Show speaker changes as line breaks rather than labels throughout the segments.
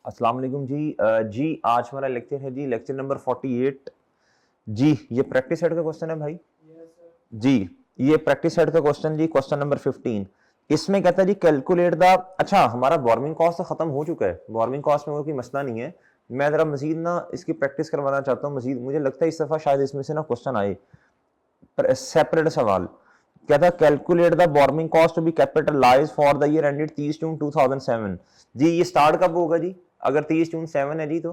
अस्सलाम वालेकुम जी। जी आज हमारा लेक्चर है जी, लेक्चर नंबर 48। जी ये प्रैक्टिस सेट का क्वेश्चन है भाई। जी ये प्रैक्टिस सेट का क्वेश्चन जी, क्वेश्चन नंबर 15। इसमें कहता है जी कैलकुलेट द, अच्छा हमारा बोर्मिंग कॉस्ट तो खत्म हो चुका है, बोर्मिंग कॉस्ट में वो कोई मसला नहीं है। मैं जरा मजीद ना इसकी प्रैक्टिस करवाना चाहता हूँ मजीद, मुझे लगता है इस दफा शायद इसमें से ना क्वेश्चन आए सेपरेट सवाल। क्या था? Calculate the borrowing cost to be capitalise for the year ended 30 June 2007। जी ये स्टार्ट कब होगा जी? अगर 30 जून 7 है जी तो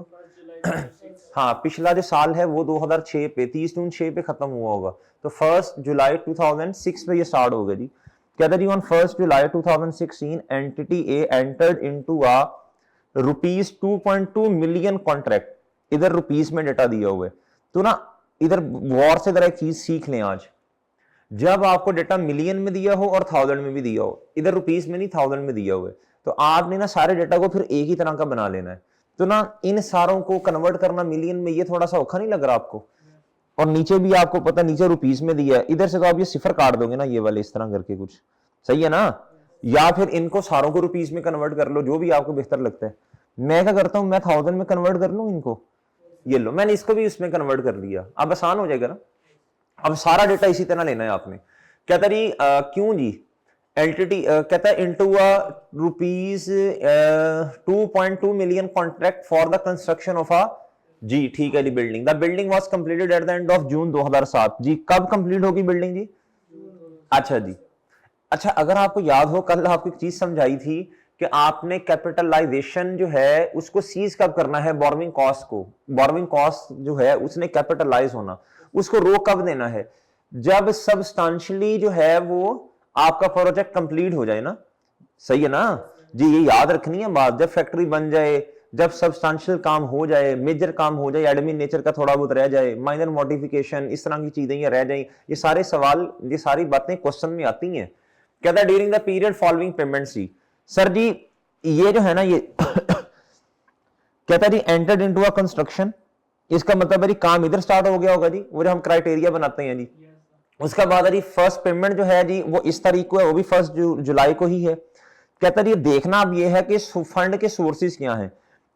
हाँ पिछला जो साल है वो 2006 पे 30 जून 6 पे खत्म हुआ होगा, तो 1 जुलाई 2006 पे ये स्टार्ट होगा जी। क्या था जी? On 1 July 2016 entity A entered into a ₹2.2 million contract. इधर रुपीस में डेटा दिया हुआ है, तो ना इधर गौर से जरा एक चीज सीख लें आज। जब आपको डेटा मिलियन में दिया हो और थाउजेंड में भी दिया हो, इधर रुपीस में नहीं थाउजेंड में दिया हुआ है, तो आपने ना सारे डेटा को फिर एक ही तरह का बना लेना है। तो ना इन सारों को कन्वर्ट करना मिलियन में, ये थोड़ा सा औखा नहीं लग रहा आपको? और नीचे भी आपको पता नीचे रुपीस में दिया है, इधर से तो आप ये सिफर काट दोगे ना, ये वाले इस तरह करके कुछ, सही है ना? या फिर इनको सारों को रुपीस में कन्वर्ट कर लो, जो भी आपको बेहतर लगता है। मैं क्या करता हूं, मैं थाउजेंड में कन्वर्ट कर लूं इनको, ये लो मैंने इसको भी उसमें कन्वर्ट कर लिया, अब आसान हो जाएगा ना। अब सारा डेटा इसी तरह लेना है आपने। कहता जी क्यों जी? एलटीटी कहता है into rupees 2.2 million contract for the construction of a, जी ठीक है जी, building. The building was completed at the end of June 2007। जी कब कंप्लीट होगी बिल्डिंग जी? अच्छा जी। अच्छा अगर आपको याद हो, कल आपको एक चीज समझाई थी कि आपने कैपिटलाइजेशन जो है उसको सीज कब करना है, बोर्मिंग कॉस्ट को। बोर्मिंग कॉस्ट जो है उसने कैपिटलाइज होना, उसको रोक कब देना है? जब सबस्टांशियली जो है वो आपका प्रोजेक्ट कंप्लीट हो जाए ना, सही है ना जी? ये याद रखनी है बात, जब फैक्ट्री बन जाए, जब सबस्टांशियल काम हो जाए, मेजर काम हो जाए, एडमिन नेचर का थोड़ा बहुत रह जाए, माइनर मॉडिफिकेशन इस तरह की चीजें ये रह जाए, ये सारे सवाल, ये सारी बातें क्वेश्चन में आती हैं। कहता है during the period following payment C. Sir जी ये जो है ना ये कहता है जी एंटर्ड इनटू अ कंस्ट्रक्शन, इसका मतलब है जी काम इधर स्टार्ट हो गया होगा जी, वो जो हम क्राइटेरिया बनाते हैं जी। उसका बाद है जी फर्स्ट पेमेंट जो है जी वो इस तारीख को है, वो भी 1 जुलाई को ही है। कहता है ये देखना अब ये है कि फंड के सोर्सेज क्या हैं।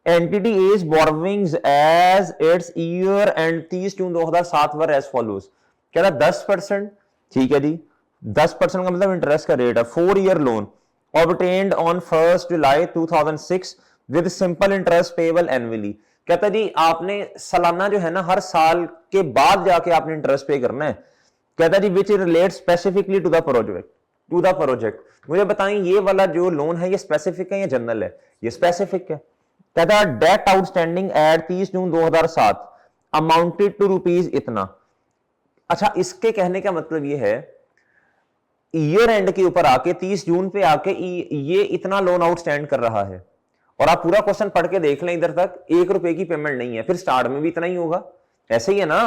Entity is borrowings as its year end 30 June 2007 were as follows. कहता है 10%, ठीक है जी, 10% का मतलब इंटरेस्ट का रेट है। 4 year loan obtained on 1 July 2006 with simple interest payable annually. कहता जी आपने सालाना जो है ना हर साल के बाद जाके आपने इंटरेस्ट पे करना है। कहता जी which relate specifically to the project, to the project. मुझे बताएं ये वाला जो लोन है ये स्पेसिफिक है या जनरल है? ये स्पेसिफिक है। कहता debt outstanding at 30 June 2007 amounted to rupees इतना। अच्छा इसके कहने का मतलब ये है ईयर एंड के ऊपर आके 30 जून पे आके ये इतना लोन आउटस्टैंड कर रहा है, और आप पूरा क्वेश्चन पढ़ के देख लें, इधर तक 1 रुपए की पेमेंट नहीं है, फिर स्टार्ट में भी इतना ही होगा, ऐसे ही है ना?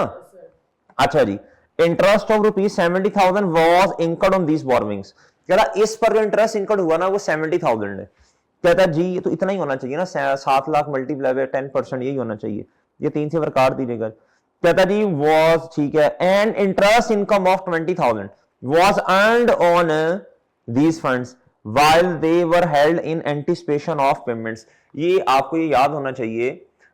अच्छा जी, interest of ₹70,000 was incurred on these borrowings. कहता इस पर जो इंटरेस्ट इनकर्ड हुआ ना वो 70,000 है। कहता जी तो इतना ही होना चाहिए ना, 7 लाख मल्टीप्लाई बाय 10%, यही होना चाहिए। ये 3 से काट दीजिएगा। कहता जी वाज, ठीक है, and interest income of 20,000 was earned on these funds while they were held in anticipation of payments। ये आपको ये याद होना चाहिए,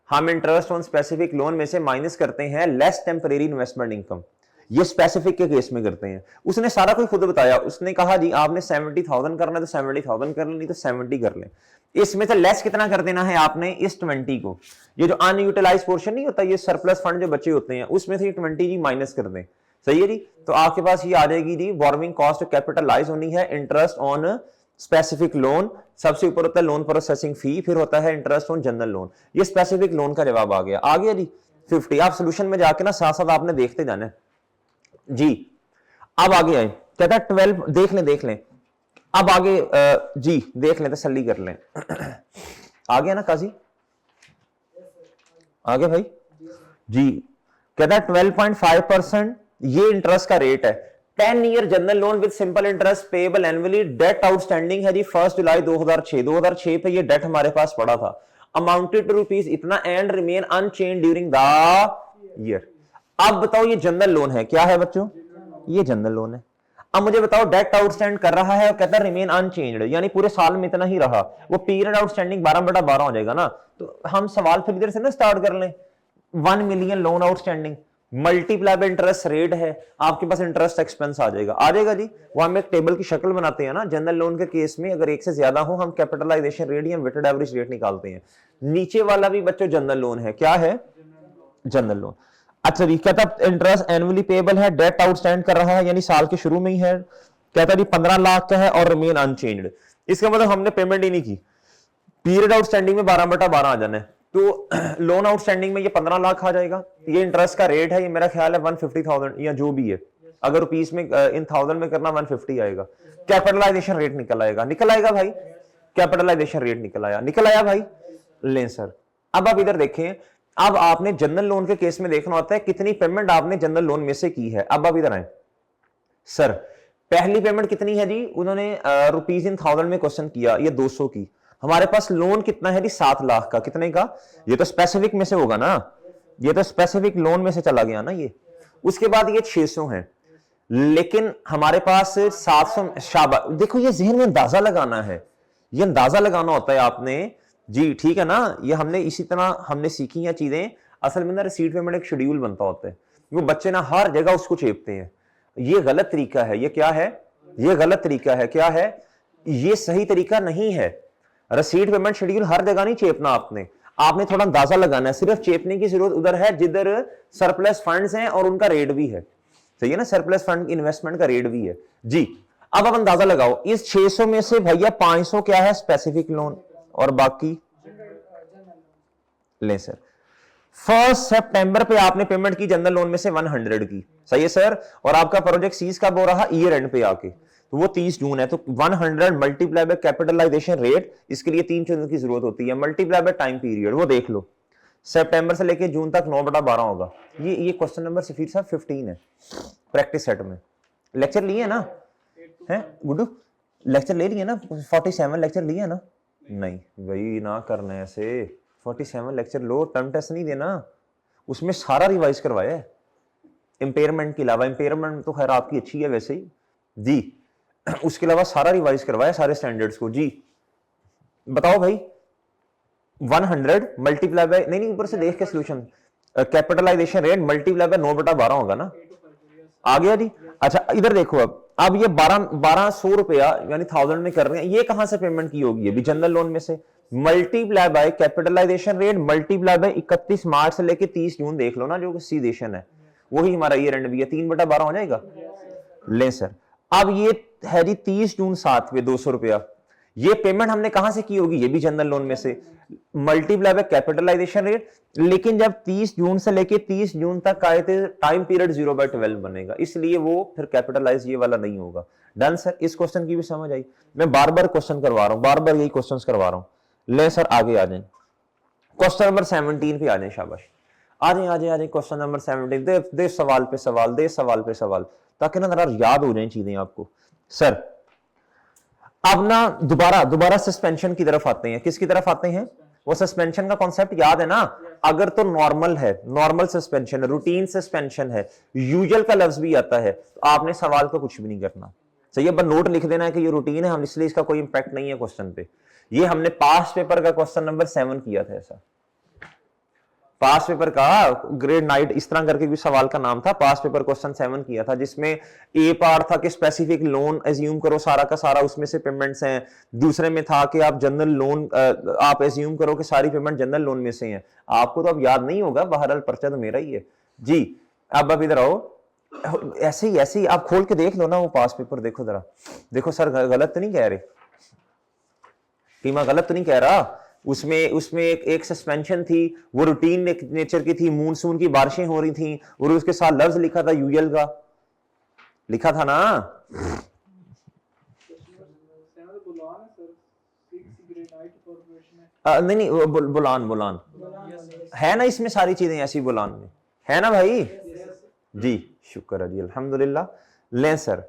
हम इंटरेस्ट ऑन स्पेसिफिक लोन में से माइनस करते हैं लेस टेम्परेरी इन्वेस्टमेंट इनकम, ये स्पेसिफिक के केस में करते हैं। उसने सारा कोई खुद बताया, उसने कहा जी आपने 70,000 करना है तो 70,000 कर लें, नहीं तो 70 कर लें। इसमें से लेस कितना कर देना है आपने? इस 20 को, ये जो अनयूटिलाइज पोर्शन नहीं होता, ये सरप्लस फंड जो बचे होते हैं उसमें से 20 जी माइनस कर दें, सही है जी? तो आपके पास ये आ जाएगी जी बोरोइंग कॉस्ट कैपिटलाइज होनी है, इंटरेस्ट ऑन स्पेसिफिक लोन, सबसे ऊपर होता है लोन प्रोसेसिंग फी, फिर होता है इंटरेस्ट ऑन जनरल लोन। ये स्पेसिफिक लोन का जवाब आ गया जी 50। आप सोल्यूशन में जाके ना साथ साथ आपने देखते जाना है जी। अब आगे आए, कहता है 12, देख लें अब आगे जी देख लें, तसल्ली कर लें। आ गया ना काजी? आ गया भाई जी। कहता है 12.5% ये इंटरेस्ट का रेट है। 10 year general loan with simple interest payable annually. Debt outstanding है जी 1 जुलाई 2006 पे ये डेट हमारे पास पड़ा था, अमाउंटेड टू रुपीज इतना and remain unchanged during the year. अब बताओ ये जनरल लोन है, क्या है बच्चों? ये जनरल लोन है। अब मुझे बताओ डेट आउटस्टैंड कर रहा है और कहता है रिमेन अनचेंज्ड, यानी पूरे साल में इतना ही रहा, वो पीरियड आउटस्टैंडिंग 12/12 हो जाएगा ना। तो हम सवाल फिर इधर से ना स्टार्ट कर लें, 1 million loan outstanding multiply by interest rate है, आपके पास इंटरेस्ट एक्सपेंस आ जाएगा जी। वो हम एक टेबल की शक्ल बनाते हैं ना, जनरल लोन के केस में अगर एक से ज्यादा हो हम कैपिटलाइजेशन रेट या वेटेड एवरेज रेट निकालते हैं। नीचे वाला भी बच्चों जनरल लोन है, क्या है? General loan. अच्छा जी, कहता इंटरेस्ट एनुअली पेबल है, डेट आउटस्टैंड कर रहा है यानी साल के शुरू में ही है, कहता जी 15 लाख का है और रिमेन अनचेंज्ड। इसका मतलब हमने पेमेंट ही नहीं की, पीरियड आउटस्टैंडिंग में 12/12 आ जाना है, तो लोन आउटस्टैंडिंग में ये 15 लाख आ जाएगा। ये इंटरेस्ट का रेट है, ये मेरा ख्याल है 150,000 या जो भी है, अगर रुपीस में इन 1000 में करना 150 आएगा। कैपिटलाइजेशन रेट निकल आएगा भाई, कैपिटलाइजेशन रेट निकल आया भाई। लें सर, अब आप इधर देखें, अब आपने जनरल लोन के केस में देखना होता है कितनी पेमेंट आपने जनरल लोन में से की है। अब आप इधर आए सर, पहली पेमेंट कितनी है जी, उन्होंने रुपीज इन 1000 में क्वेश्चन किया, ये 200 की। हमारे पास लोन कितना है जी, 7 लाख का, कितने का? ये तो स्पेसिफिक में से होगा ना, ये तो स्पेसिफिक लोन में से चला गया ना ये। उसके बाद ये 600 है, लेकिन हमारे पास 700 शाबा। देखो ये जहन में अंदाजा लगाना है, ये अंदाजा लगाना होता है आपने जी, ठीक है ना। ये हमने इसी तरह हमने सीखी हैं चीजें। असल में ना रिसीट पेमेंट एक शेड्यूल बनता होता है, वो बच्चे ना हर जगह उसको चेपते हैं। ये गलत तरीका है, ये क्या है? ये गलत तरीका है, क्या है? ये सही तरीका नहीं है। रिसीट पेमेंट शेड्यूल हर जगह नहीं चेपना आपने थोड़ा अंदाजा लगाना है। सिर्फ चेपने की जरूरत उधर है जिधर सरप्लस फंड्स हैं और उनका रेट भी है, सही है ना, सरप्लस फंड इन्वेस्टमेंट का रेट भी है जी। अब आप अंदाजा लगाओ, इस 600 में से भैया 500 क्या है? स्पेसिफिक लोन, और बाकी ले सर 1 सितंबर पे आपने पेमेंट की जनरल लोन में से 100 की, सही है सर। और आपका प्रोजेक्ट सीज कब हो रहा? ईयर एंड पे आके, तो वो 30 जून है। तो 100 मल्टीप्लाई बाय कैपिटलाइजेशन रेट, इसके लिए 3 चीजों की जरूरत होती है, मल्टीप्लाई बाय टाइम पीरियड। वो देख लो, सितंबर से लेके जून तक 9/12 होगा। ये क्वेश्चन नंबर सफीर साहब 15 है प्रैक्टिस सेट में। लेक्चर लिए ना है गुड्डू? लेक्चर ले लिए ना? 47 लेक्चर लिए ना? नहीं वही ना करना है ऐसे, 47 लेक्चर लो, टर्म टेस्ट नहीं देना, उसमें सारा रिवाइज करवाया है इंपेयरमेंट के अलावा। इंपेयरमेंट तो खैर आपकी अच्छी है वैसे ही जी, उसके अलावा सारा रिवाइज करवाया सारे स्टैंडर्ड्स को जी। बताओ भाई 100 मल्टीप्लाई बाय, नहीं ऊपर से देख के solution, capitalisation rate multiply by 9/12 होगा ना, आ गया जी। अच्छा इधर देखो, अब ये 1200 रुपया यानी 1000 में कर रहे हैं, ये कहां से पेमेंट की होगी? अभी जनरल लोन में से। Multiply by capitalisation rate multiply by 31 मार्च से लेके 30 जून देख लो ना, जो सीदेशन है वही हमारा ईयर एंड भी है, 3/12 हो जाएगा। ले सर, अब ये है जी 30 जून 7 पे 200 रुपया, ये पेमेंट हमने कहां से की होगी? ये भी जनरल लोन में से, मल्टीप्लाई बाय कैपिटलाइजेशन रेट। लेकिन जब 30 जून से लेके 30 जून तक आए थे, टाइम पीरियड 0/12 बनेगा, इसलिए वो फिर कैपिटलाइज ये वाला नहीं होगा। डन सर, इस क्वेश्चन की भी समझ आई? मैं बार बार क्वेश्चन करवा रहा हूं, बार बार यही क्वेश्चन करवा रहा हूं। ले सर आगे आ जाए, क्वेश्चन नंबर 17 पे आ जाए, शाबाश आ जाए क्वेश्चन नंबर 17। दे सवाल पे सवाल, दे सवाल पे सवाल, ताकि ना जरा याद हो जाए चीजें आपको। सर अब ना दोबारा सस्पेंशन की तरफ आते हैं। किसकी तरफ आते हैं? वो सस्पेंशन का कॉन्सेप्ट याद है ना? अगर तो नॉर्मल है, नॉर्मल सस्पेंशन, रूटीन सस्पेंशन है, यूजुअल का लफ्ज भी आता है, तो आपने सवाल को कुछ भी नहीं करना, सही है, बस नोट लिख देना है कि ये रूटीन है, हम इसलिए इसका कोई इंपैक्ट नहीं है क्वेश्चन पे। ये हमने पास्ट पेपर का क्वेश्चन नंबर 7 किया था ऐसा, पास पेपर का ग्रेड नाइट इस तरह करके भी सवाल का नाम था, पास पेपर क्वेश्चन 7 किया था, जिसमें ए पार्ट था कि स्पेसिफिक लोन एज्यूम करो सारा का सारा उसमें से पेमेंट्स हैं। दूसरे में था कि आप जनरल लोन आप एज्यूम करो कि सारी पेमेंट जनरल लोन में से हैं। आपको तो अब याद नहीं होगा, बहरहाल पर्चा तो मेरा ही है जी। अब इधर आओ, ऐसे ही आप खोल के देख लो ना वो पास पेपर, देखो जरा, देखो सर गलत तो नहीं कह रहे, टीमा गलत तो नहीं कह रहा। उसमें एक सस्पेंशन थी, वो रूटीन नेचर की थी, मूनसून की बारिशें हो रही थी, और उसके साथ लफ्ज लिखा था यूएल का, लिखा था ना। नहीं बुलान है ना, इसमें सारी चीजें ऐसी बुलान में है ना भाई जी, शुक्र है जी, अल्हम्दुलिल्लाह। लें सर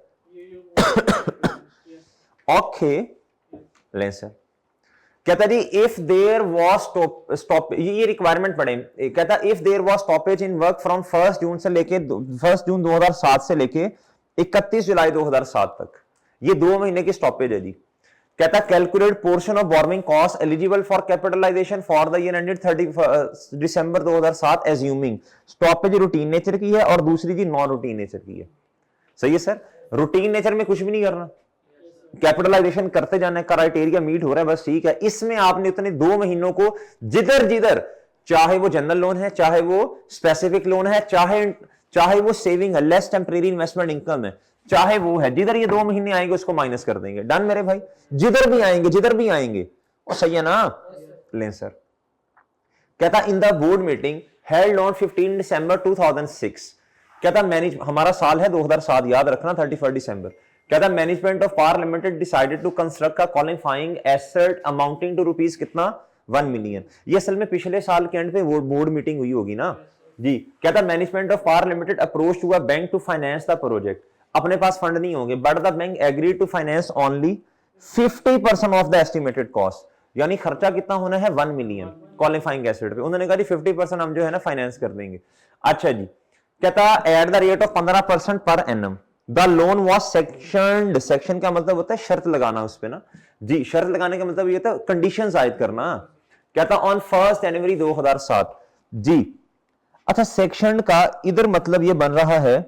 ओके, लें सर कहता जी इफ देयर वाज स्टॉप, ये रिक्वायरमेंट पढ़े, कहता if there was stoppage in work from 1 June से लेके 1 जून 2007 से लेके 31 जुलाई 2007 तक, ये 2 महीने की स्टॉपेज है जी। कहता calculate portion of borrowing cost eligible for capitalisation for the year ended 31 December 2007 assuming stoppage routine nature की है और दूसरी जी नॉन रूटीन नेचर की है। सही है सर, रूटीन नेचर में कुछ भी नहीं करना, कैपिटलाइजेशन करते जाना, क्राइटेरिया मीट हो रहा है बस ठीक है। इसमें आपने उतने 2 महीनों को जिधर जिधर, चाहे वो जनरल लोन है, चाहे वो स्पेसिफिक लोन है, चाहे वो सेविंग है, लेस टेम्परेरी इन्वेस्टमेंट इनकम है, चाहे वो है, जिधर ये 2 महीने आएंगे उसको माइनस कर देंगे। डन मेरे भाई, जिधर भी आएंगे और सही है ना। लें सर, कहता in the board meeting held on 15 दिसंबर 2006, कहता मैनेज, हमारा साल है 2007 याद रखना, 31 दिसंबर। कहता management of power limited decided to construct a qualifying asset amounting to rupees कितना 1 मिलियन। ये असल में पिछले साल के एंड पे बोर्ड मीटिंग हुई होगी ना जी। कहता management of power limited approach to a bank to finance the project, अपने पास फंड नहीं होंगे but the bank agree to finance only 50% of the estimated cost, यानी खर्चा कितना होना है 1 मिलियन क्वालिफाइंग एसेट पे। उन्होंने कहा जी 50% हम जो है ना फाइनेंस कर देंगे। अच्छा जी, कहता eight the rate of 15% per annum the loan was sanctioned. Section का मतलब होता है शर्त लगाना उस पे ना जी, शर्त लगाने का मतलब ये था कंडीशंस आयद करना। कहता ऑन 1 जनवरी 2007 जी। अच्छा, सेक्शन का इधर मतलब ये बन रहा है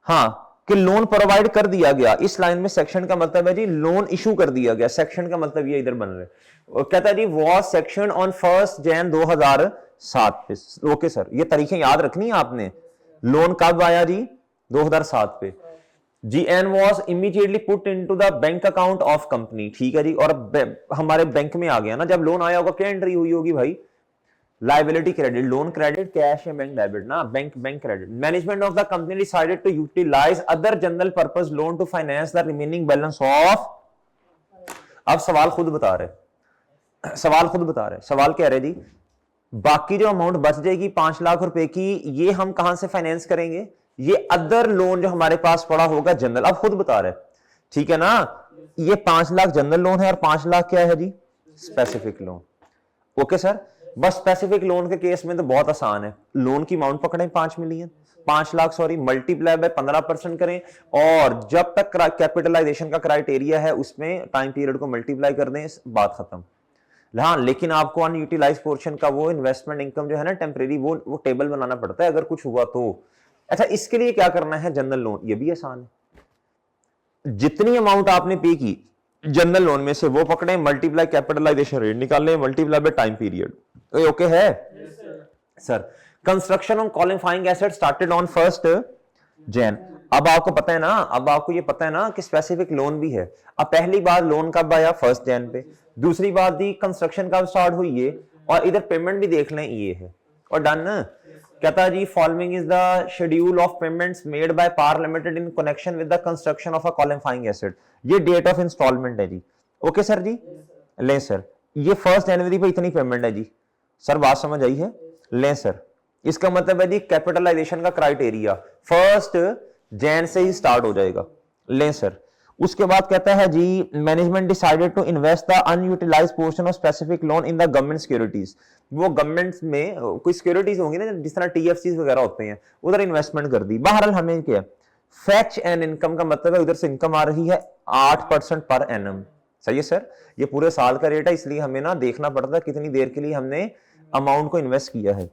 हाँ कि लोन प्रोवाइड कर दिया गया, इस लाइन में सेक्शन का मतलब है जी लोन इशू कर दिया गया, सेक्शन का मतलब ये इधर बन रहा है। कहता है जी वॉज सेक्शन ऑन 1 जनवरी 2007 पे। ओके सर, ये तारीखें याद रखनी है आपने। लोन कब आया जी 2007 पे जी, and was immediately put into the bank account of company. ठीक है जी, और हमारे बैंक में आ गया ना, जब लोन आया होगा क्या एंट्री हुई होगी भाई, liability credit, loan credit, cash या बैंक डेबिट ना, bank credit. Management of the company decided to utilise other general purpose loan to finance the remaining balance of. अब सवाल खुद बता रहे, सवाल कह रहे जी बाकी जो अमाउंट बच जाएगी 5 लाख रुपए की, ये हम कहां से फाइनेंस करेंगे, ये अदर लोन जो हमारे पास पड़ा होगा जनरल। अब खुद बता रहे, ठीक है ना, ये 5 लाख जनरल लोन है और 5 लाख क्या है जी स्पेसिफिक लोन। ओके सर, बस स्पेसिफिक लोन के केस में तो बहुत आसान है, लोन की अमाउंट पकड़ें 5 लाख सॉरी, मल्टीप्लाई बाय 15% करें और जब तक कैपिटलाइजेशन का क्राइटेरिया है उसमें टाइम पीरियड को मल्टीप्लाई कर दें, बात खत्म। हाँ, लेकिन आपको अनयूटिलाइज पोर्शन का वो इन्वेस्टमेंट इनकम जो है ना टेम्परेरी, वो टेबल बनाना पड़ता है अगर कुछ हुआ तो। अच्छा, इसके लिए क्या करना है, जनरल लोन, ये भी आसान है। जितनी अमाउंट आपने पे की जनरल लोन में से वो पकड़े, मल्टीप्लाई कैपिटलाइजेशन रेट निकालने, multiply by time period. Okay है sir. Construction on qualifying asset started on 1 January. अब आपको पता है ना, अब आपको ये पता है ना कि स्पेसिफिक लोन भी है। अब पहली बार लोन कब आया 1 जनवरी पे, दूसरी बात दी कंस्ट्रक्शन कब स्टार्ट हुई ये, और इधर पेमेंट भी देख लें ये है, और डन। कहता जी following is the schedule of payments made by Power Limited in connection with the construction of a qualifying asset. ये डेट ऑफ इंस्टॉलमेंट है जी। ओके सर जी, ले सर, ये 1 जनवरी पे इतनी पेमेंट है जी। सर बात समझ आई है? ले सर, इसका मतलब है जी कैपिटलाइजेशन का क्राइटेरिया 1 जनवरी से ही स्टार्ट हो जाएगा। ले सर, उसके बाद कहता है जी management decided to invest the unutilised portion of specific loan in the government securities. वो गवर्नमेंट में कोई सिक्योरिटीज होंगी ना, जिस तरह टीएफसीज वगैरह होते हैं, उधर इन्वेस्टमेंट कर दी। बहरहाल हमें क्या फैच एंड इनकम का मतलब है उधर से इनकम आ रही है 8% पर एनम। सही है सर, ये पूरे साल का रेट है, इसलिए हमें ना देखना पड़ता है कितनी देर के लिए हमने अमाउंट को इन्वेस्ट किया है।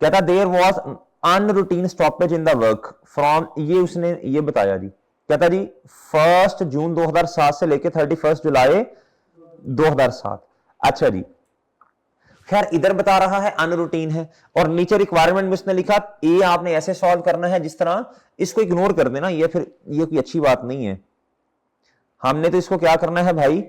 कहता there was unroutine stoppage in the work from, ये उसने ये बताया जी। कहता जी 1 जून 2007 से लेके 31 जुलाई 2007। अच्छा जी, खैर इधर बता रहा है अनरूटीन है, और नीचे रिक्वायरमेंट में उसने लिखा ये आपने ऐसे सॉल्व करना है जिस तरह, इसको इग्नोर कर देना, ये फिर ये कोई अच्छी बात नहीं है। हमने तो इसको क्या करना है भाई,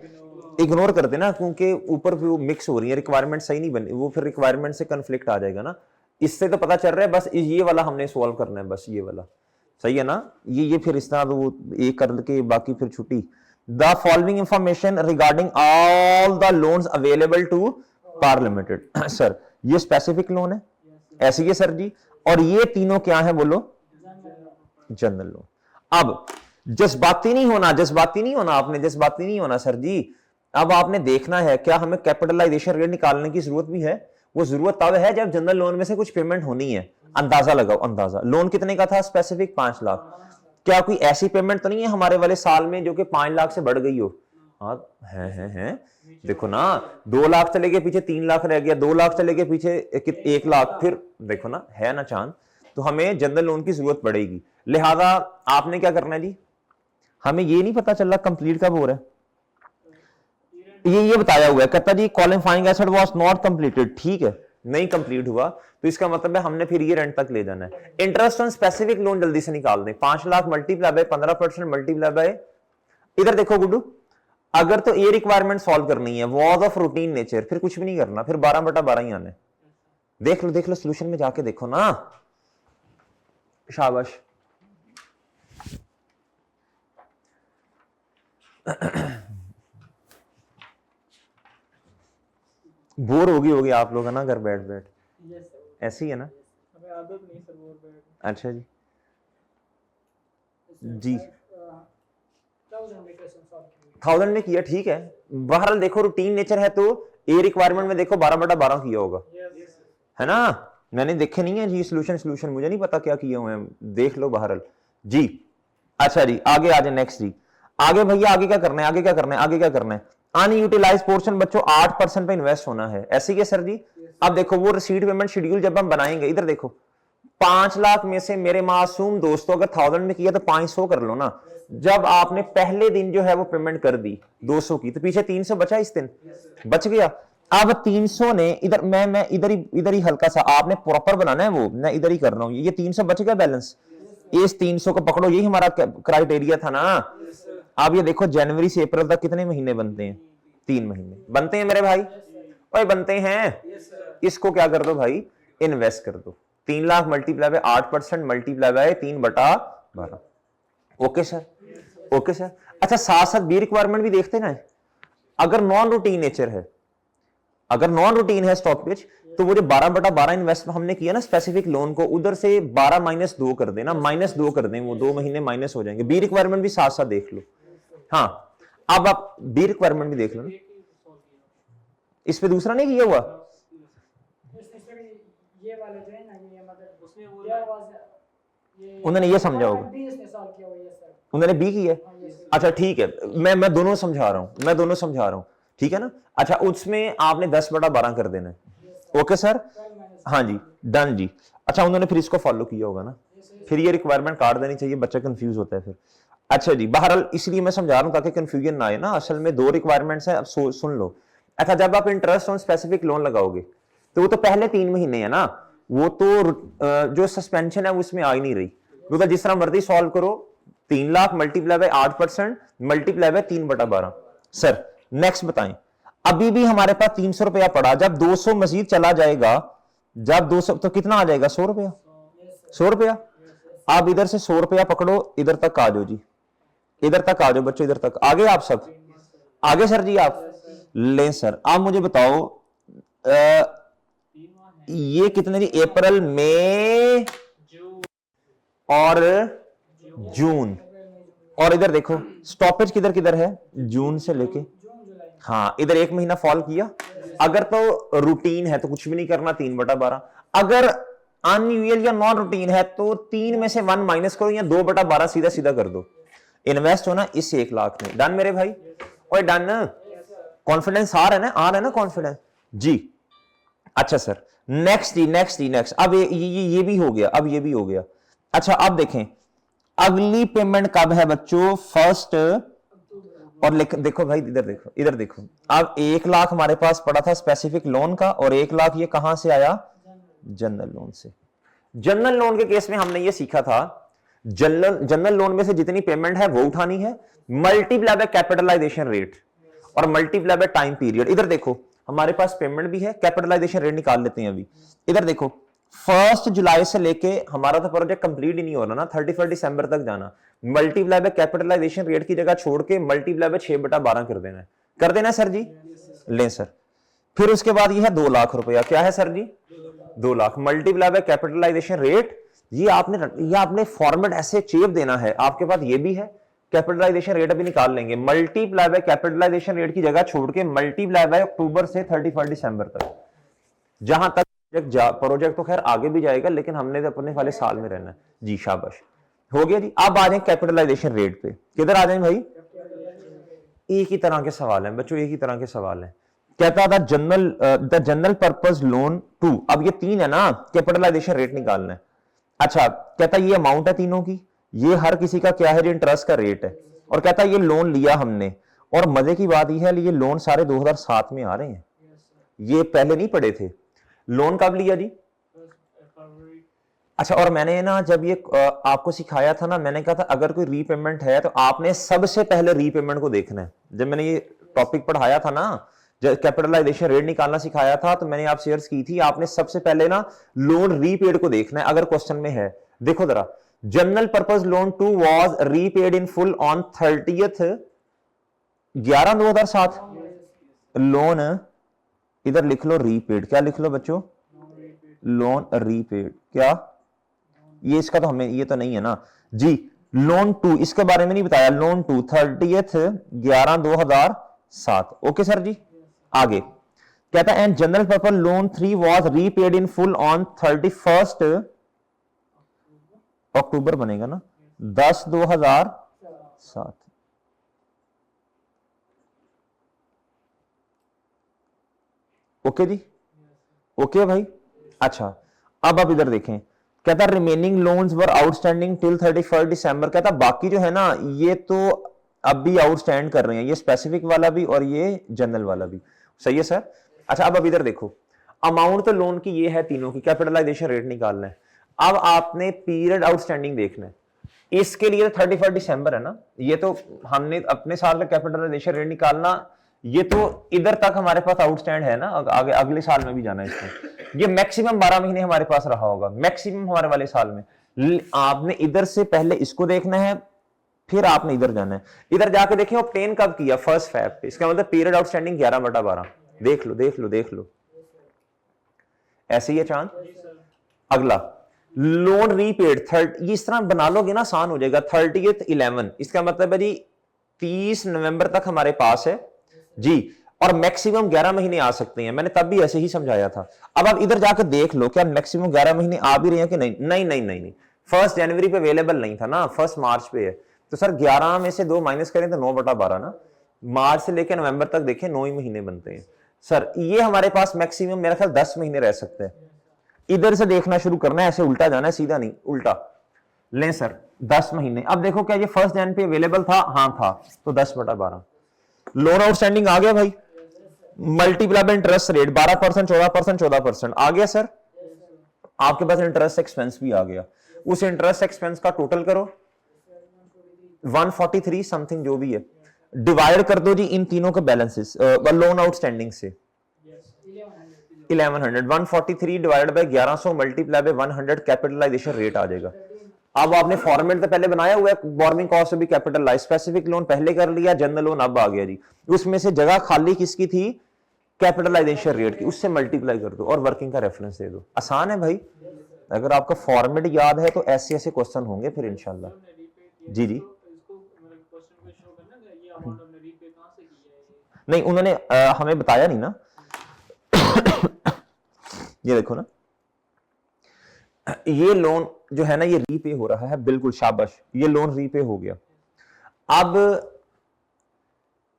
इग्नोर कर देना, क्योंकि ऊपर भी वो मिक्स हो रही है, रिक्वायरमेंट सही नहीं बनी, वो फिर रिक्वायरमेंट से कंफ्लिक्ट आ जाएगा ना। इससे तो पता चल रहा है बस ये वाला हमने सॉल्व करना है, बस ये वाला। सही है ना, ये फिर इस तरह वो एक करके बाकी फिर छुट्टी। The following information regarding all the loans available to power limited. Sir ये स्पेसिफिक लोन है, ऐसी है सर जी, और ये तीनों क्या है बोलो, जनरल लोन। अब जज्बाती नहीं होना, आपने जज्बाती नहीं होना सर जी। अब आपने देखना है क्या हमें कैपिटलाइजेशन रेट निकालने की जरूरत भी है, वो जरूरत तब है जब जनरल लोन में से कुछ पेमेंट होनी है। अंदाजा लगाओ, अंदाजा लोन कितने का था स्पेसिफिक 5 लाख, क्या कोई ऐसी पेमेंट तो नहीं है हमारे वाले साल में जो कि 5 लाख से बढ़ गई हो? हाँ है। देखो ना, 2 लाख चले गए पीछे, 3 लाख रह गया, 2 लाख चले गए पीछे 1 लाख, फिर देखो ना, है ना चांद। तो हमें जनरल लोन की जरूरत पड़ेगी, लिहाजा आपने क्या करना है जी, हमें ये नहीं पता चल रहा कंप्लीट कब हो रहा है, ये बताया हुआ है, कहता जी qualifying asset was not completed, ठीक है, नहीं कंप्लीट हुआ, तो इसका मतलब है हमने फिर ये रेंट तक ले जाना है। इंटरेस्ट ऑन स्पेसिफिक लोन जल्दी से निकाल दें, 5 lakh multiply bye 15% multiply by, इधर देखो गुड्डू, अगर तो ये रिक्वायरमेंट सॉल्व करनी है, वॉज ऑफ रूटीन नेचर, फिर कुछ भी नहीं करना, फिर 12/12 ही आना है। देख लो सोल्यूशन में जाके देखो ना, शाबाश। बोर होगी आप लोग, है ना, घर बैठ बैठ, ऐसे ही है ना? आदत नहीं सर, बोर बैठ। अच्छा जी 1000 में किया, ठीक है। बहरहाल देखो रूटीन नेचर है तो ए रिक्वायरमेंट में देखो 12/12 किया होगा, है ना? मैंने देखे नहीं है जी सोल्यूशन मुझे नहीं पता क्या किए हुए हैं, देख लो बहरहाल जी। अच्छा जी आगे आ जाए, नेक्स्ट जी, आगे भैया आगे क्या करना है, अनयूटिलाइज पोर्शन बच्चों 8% पे इन्वेस्ट होना है, ऐसे ही सर जी। अब देखो वो रिसीट पेमेंट शेड्यूल जब हम बनाएंगे, इधर देखो 5 लाख में से मेरे मासूम दोस्तों अगर 1000 में किया तो 500 कर लो ना। जब आपने पहले दिन जो है वो पेमेंट कर दी 200 की, तो पीछे 300 बचा, इस दिन बच गया। अब 300 ने इधर मैं इधर ही हल्का सा, आपने प्रॉपर बनाना है वो, मैं इधर ही कर रहा हूं, ये 300 बच गया बैलेंस, इस 300 को पकड़ो, यही हमारा क्राइटेरिया था ना। अब ये देखो जनवरी से अप्रैल तक कितने महीने बनते हैं? 3 महीने बनते हैं मेरे भाई, ओए बनते हैं। इसको क्या कर दो भाई, इन्वेस्ट कर दो, 3 lakh multiply bye 8% multiply by 3/12। Okay sir, okay sir. अच्छा साथ साथ बी रिक्वायरमेंट भी देखते ना, अगर नॉन रूटीन नेचर है, अगर नॉन रूटीन है स्टॉपेज, तो वो जो 12/12 इन्वेस्ट हमने किया ना स्पेसिफिक लोन को, उधर से 12 - 2 कर देना, -2 कर दें, वो 2 महीने माइनस हो जाएंगे। बी रिक्वायरमेंट भी साथ साथ देख लो। हाँ अब आप बी रिक्वायरमेंट भी देख लो ना, इस पे दूसरा नहीं किया हुआ, उन्होंने ये समझा होगा, उन्होंने बी किया। अच्छा ठीक है, मैं दोनों समझा रहा हूं, ठीक है ना। अच्छा उसमें आपने 10/12 कर देना है, ओके सर, हाँ जी डन जी। अच्छा उन्होंने फिर इसको फॉलो किया होगा ना, फिर ये रिक्वायरमेंट काट देनी चाहिए, बच्चा कंफ्यूज होता है फिर। अच्छा जी बहरहाल इसलिए मैं समझा रहा हूं ताकि कंफ्यूजन ना आए ना, असल में 2 रिक्वायरमेंट्स हैं, अब सुन लो। अच्छा जब आप इंटरेस्ट ऑन स्पेसिफिक लोन लगाओगे तो वो तो पहले 3 महीने है ना, वो तो जो सस्पेंशन है वो उसमें आ ही नहीं रही, वो तो जिस तरह मर्जी सॉल्व करो, 3 lakh multiply bye 8% multiply by 3/12। Sir next बताएं, अभी भी हमारे पास 300 रुपया पड़ा, जब 200 मजीद चला जाएगा, जब 200 तो कितना आ जाएगा, 100 रुपया, 100 रुपया। आप इधर से 100 रुपया पकड़ो, इधर तक आ जाओ जी, इधर तक आ जाओ बच्चों, इधर तक आगे, आप सब आगे सर जी, आप ले सर। आप मुझे बताओ ये कितने जी, अप्रैल मई और जून, और इधर देखो स्टॉपेज किधर किधर है, जून से लेके, हाँ इधर 1 महीना फॉल किया। अगर तो रूटीन है तो कुछ भी नहीं करना, 3/12। अगर अनयूजुअल या नॉन रूटीन है तो 3 में से 1 माइनस करो या 2/12 सीधा सीधा कर दो। इन्वेस्ट होना इस 1 लाख में, डन मेरे भाई, और डन, कॉन्फिडेंस आ रहा है ना कॉन्फिडेंस जी। अच्छा सर नेक्स्ट, अब ये भी हो गया, अब ये भी हो गया। अच्छा अब देखें अगली पेमेंट कब है बच्चों, 1 और देखो भाई इधर देखो, अब 1 लाख हमारे पास पड़ा था स्पेसिफिक लोन का, और 1 लाख ये कहां से आया, जनरल लोन से। जनरल लोन के केस में हमने ये सीखा था, जनरल लोन में से जितनी पेमेंट है वो उठानी है, मल्टीप्लाई बाय कैपिटलाइजेशन रेट और मल्टीप्लाई बाय टाइम पीरियड। इधर देखो हमारे पास पेमेंट भी है, कैपिटलाइजेशन रेट निकाल लेते हैं अभी। इधर देखो 1 जुलाई से लेके हमारा तो प्रोजेक्ट कंप्लीट ही नहीं हो रहा ना, 31 दिसंबर तक जाना, मल्टीप्लाई बाय कैपिटलाइजेशन रेट की जगह छोड़ के मल्टीप्लाई बाय 6/12 कर देना सर जी, ले सर। फिर उसके बाद ये है 2 लाख रुपया, क्या है सर जी, 2 lakh multiply by capitalisation rate. ये आपने फॉर्मेट ऐसे चेप देना है, आपके पास ये भी है, कैपिटलाइजेशन रेट अभी निकाल लेंगे, मल्टीप्लाई बाय कैपिटलाइजेशन रेट की जगह छोड़ के मल्टीप्लाई बाय अक्टूबर से 31 दिसंबर तक, जहां तक प्रोजेक्ट तो खैर आगे भी जाएगा, लेकिन हमने तो अपने वाले साल में रहना है जी, शाबाश। हो गया जी। अब आ जाए कैपिटलाइजेशन रेट पे, किधर आ जाए भाई, एक ही तरह के सवाल हैं बच्चों, एक ही तरह के सवाल हैं। कहता था the general purpose loan to, अब ये तीन है ना, कैपिटलाइजेशन रेट निकालना है। अच्छा, कहता ये अमाउंट है तीनों की, ये हर किसी का क्या है जो इंटरेस्ट का रेट है, और कहता ये लोन लिया हमने, और मजे की बात यह है ये लोन सारे 2007 में आ रहे हैं, ये पहले नहीं पढ़े थे। लोन कब लिया जी, अच्छा, और मैंने ना जब ये आपको सिखाया था ना, मैंने कहा था अगर कोई रीपेमेंट है तो आपने सबसे पहले रीपेमेंट को देखना है। जब मैंने ये टॉपिक पढ़ाया था ना, जब कैपिटलाइजेशन रेट निकालना सिखाया था, तो मैंने आपसे अर्ज की थी आपने सबसे पहले ना लोन रीपेड को देखना है अगर क्वेश्चन में है। देखो जरा, general purpose loan 2 was repaid in full on 30th 11/2007। Loan इधर लिख लो रीपेड, क्या लिख लो बच्चों, लोन रीपेड, क्या ये इसका तो हमें ये तो नहीं है ना जी। लोन 2 इसके बारे में नहीं बताया, लोन 2 30th 11/2007। ओके सर जी। आगे कहता है and general purpose loan 3 was repaid in full on 31st अक्टूबर बनेगा ना 10/2007। ओके जी, ओके भाई। अच्छा, अब आप इधर देखें, कहता रिमेनिंग लोन्स वर आउटस्टैंडिंग टिल 31 दिसंबर। कहता बाकी जो है ना ये तो अब भी आउटस्टैंड कर रहे हैं, ये स्पेसिफिक वाला भी और ये जनरल वाला भी। सही है सर। अच्छा, अब इधर देखो, अमाउंट तो लोन की ये है तीनों की, कैपिटलाइजेशन रेट निकालना है। अब आपने पीरियड आउटस्टैंडिंग देखना है, इसके लिए 31 दिसंबर है ना, ये तो हमने अपने साल का कैपिटलाइजेशन रेट निकालना, ये तो इधर तक हमारे पास आउटस्टैंड है ना, आगे अगले साल में भी जाना है इसको। ये मैक्सिमम 12 महीने हमारे पास रहा होगा मैक्सिमम हमारे वाले साल में। आपने इधर से पहले इसको देखना है, फिर आपने इधर जाना है। इधर जाके देखिए ऑब्टेन कब किया, 1 Feb पे, इसका मतलब पीरियड आउटस्टैंडिंग 11/12। देख लो देख लो देख लो, ऐसे ही है चांद। अगला लोन रीपेड ये इस तरह बना लोगे ना आसान हो जाएगा। 30th 11, इसका मतलब है जी 30 नवंबर तक हमारे पास है जी, और मैक्सिमम 11 महीने आ सकते हैं, मैंने तब भी ऐसे ही समझाया था। अब आप इधर जाकर देख लो क्या मैक्सिमम 11 महीने आ भी रहे हैं कि नहीं। नहीं नहीं नहीं नहीं, 1 जनवरी पे अवेलेबल नहीं था ना, 1 मार्च पे है, तो सर 11 में से 2 माइनस करें तो 9/12 ना, मार्च से लेकर नवंबर तक देखें 9 ही महीने बनते हैं सर। ये हमारे पास मैक्सिमम मेरा ख्याल 10 महीने रह सकते हैं। इधर से देखना शुरू करना है, ऐसे उल्टा जाना है, सीधा नहीं उल्टा। लें सर 10 महीने, अब देखो क्या ये 1 जनवरी पे अवेलेबल था, हाँ था, तो 10/12। लोन आउटस्टैंडिंग आ गया भाई, मल्टीप्लाई बाय इंटरेस्ट रेट 12%, 14%, 14% आ गया सर। आपके पास इंटरेस्ट एक्सपेंस भी आ गया, उस इंटरेस्ट एक्सपेंस का टोटल करो 143 समथिंग जो भी है, डिवाइड कर दो जी इन तीनों के बैलेंसेस लोन आउटस्टैंडिंग से 1100, 143 divide by 1100 multiply by 100 capitalisation rate आ जाएगा। अब आपने फॉर्मेट तो पहले बनाया हुआ है, बोर्निंग कॉस्ट भी कैपिटलाइज, स्पेसिफिक लोन पहले कर लिया, जनरल लोन अब आ गया जी। उसमें से जगह खाली किसकी थी, कैपिटलाइजेशन रेट की, उससे मल्टीप्लाई कर दो और वर्किंग का रेफरेंस दे दो। आसान है भाई, अगर आपका फॉर्मेट याद है तो ऐसे ऐसे क्वेश्चन होंगे फिर इंशाल्लाह। जी जी नहीं, उन्होंने हमें बताया नहीं ना। ये देखो ना, ये लोन जो है ना ये रीपे हो रहा है, बिल्कुल शाबाश, ये लोन रीपे हो गया। अब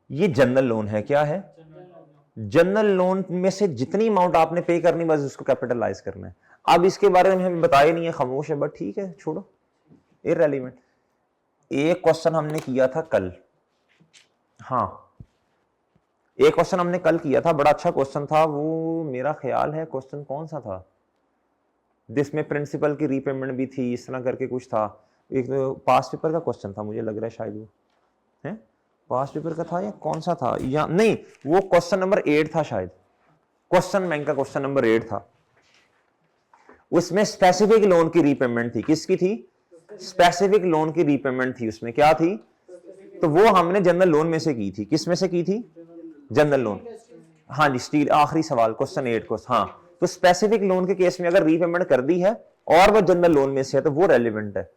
ये जनरल लोन है, क्या है, जनरल लोन में से जितनी अमाउंट आपने पे करनी बस उसको कैपिटलाइज करना है। अब इसके बारे में हमें बताया नहीं है, खामोश है, बट ठीक है छोड़ो, इररेलेवेंट। एक क्वेश्चन हमने किया था कल, हाँ एक क्वेश्चन हमने कल किया था, बड़ा अच्छा क्वेश्चन था वो, मेरा ख्याल है क्वेश्चन कौन सा था, जिसमें प्रिंसिपल की रीपेमेंट भी थी, इस तरह करके कुछ था। एक तो पास्ट पेपर का क्वेश्चन था, मुझे लग रहा है शायद वो है पास्ट पेपर का था या कौन सा था, या नहीं वो क्वेश्चन नंबर 8 था शायद, क्वेश्चन बैंक का क्वेश्चन नंबर 8 था। उसमें स्पेसिफिक लोन की रीपेमेंट थी, किसकी थी, स्पेसिफिक लोन की रीपेमेंट थी, उसमें क्या थी, तो वो हमने जनरल लोन में से की थी। किस में से की थी, जनरल लोन, हाँ जी स्टील, आखिरी सवाल क्वेश्चन 8 को, हाँ। तो स्पेसिफिक लोन के केस में अगर रीपेमेंट कर दी है और वो जनरल लोन में से है तो वो रेलिवेंट है,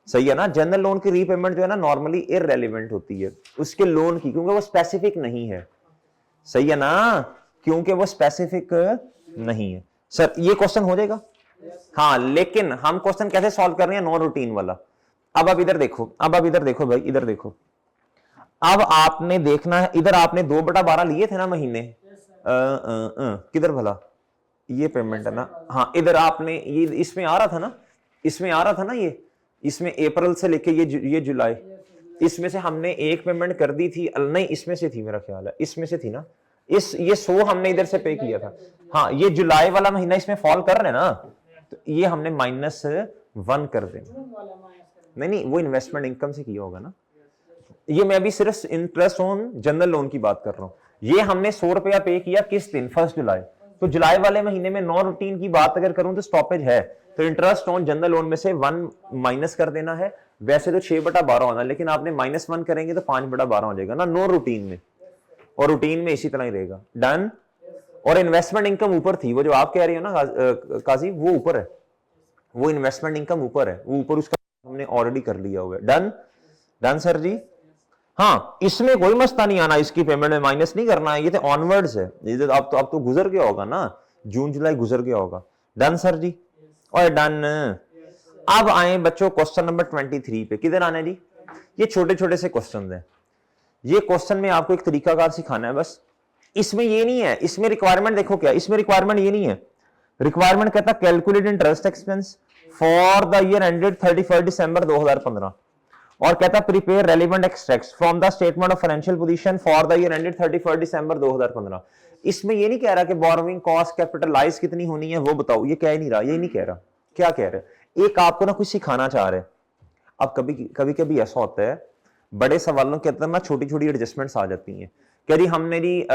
सही है ना। जनरल लोन की रीपेमेंट जो है ना नॉर्मली इररेलेवेंट होती है उसके लोन की, क्योंकि वो स्पेसिफिक नहीं है, सही है ना, क्योंकि वो स्पेसिफिक नहीं है। सर ये क्वेश्चन हो जाएगा, हाँ, लेकिन हम क्वेश्चन कैसे सॉल्व कर रहे हैं, नॉन रूटीन वाला। अब आप इधर देखो, अब आप इधर देखो भाई, इधर देखो, अब आपने देखना है, इधर आपने 2/12 लिए थे ना महीने, किधर भला ये पेमेंट है ना, हाँ इधर आपने ये इसमें आ रहा था ना, इसमें आ रहा था ना, ये इसमें अप्रैल से लेके ये जुलाई, इसमें से हमने एक पेमेंट कर दी थी, नहीं इसमें से थी मेरा ख्याल है, इसमें से थी ना, ये 100 हमने इधर से पे किया था, हाँ ये जुलाई वाला महीना इसमें फॉल कर रहे ना, तो ये हमने -1 कर देना। नहीं वो इन्वेस्टमेंट इनकम से किया होगा ना, ये मैं अभी सिर्फ इंटरेस्ट ऑन जनरल लोन की बात कर रहा हूँ। ये हमने 100 रुपया पे किया किस दिन, 1 जुलाई, तो जुलाई वाले महीने में नॉन रूटीन की बात अगर करूं तो स्टॉपेज है, तो इंटरेस्ट ऑन जनरल लोन में से 1 माइनस कर देना है। वैसे तो 6/12 होना, लेकिन आपने -1 करेंगे तो 5/12 हो जाएगा ना नॉन रूटीन में, और रूटीन में इसी तरह ही रहेगा। डन। और इन्वेस्टमेंट इनकम ऊपर थी, वो जो आप कह रही हो ना काजी, वो ऊपर है, वो इन्वेस्टमेंट इनकम ऊपर है, वो ऊपर उसका हमने ऑलरेडी कर लिया हुआ है। डन। डन सर जी। हाँ इसमें कोई मसला नहीं आना, इसकी पेमेंट में माइनस नहीं करना है, ये तो ऑनवर्ड्स है, ये तो अब तो गुजर गया होगा ना, जून जुलाई गुजर गया होगा। डन सर जी। और डन। अब आए बच्चों क्वेश्चन नंबर 23 पे, किधर आना है जी, ये छोटे छोटे से क्वेश्चन हैं, ये क्वेश्चन में आपको एक तरीकाकार सिखाना है बस। इसमें ये नहीं है, इसमें रिक्वायरमेंट देखो क्या, इसमें रिक्वायरमेंट ये नहीं है, रिक्वायरमेंट कहता calculate interest expense for the year ended 31 December 2015, और कहता prepare relevant extracts from the statement of financial position for the year ended 31 December 2015। इसमें ये नहीं कह रहा कि बोरोइंग कॉस्ट कैपिटलाइज कितनी होनी है वो बताओ, ये कह नहीं रहा, ये नहीं कह रहा, क्या कह रहे, एक आपको ना कुछ सिखाना चाह रहे। अब कभी कभी ऐसा होता है बड़े सवालों के अंदर ना छोटी छोटी एडजस्टमेंट्स आ जाती हैं, कह रही हमने जी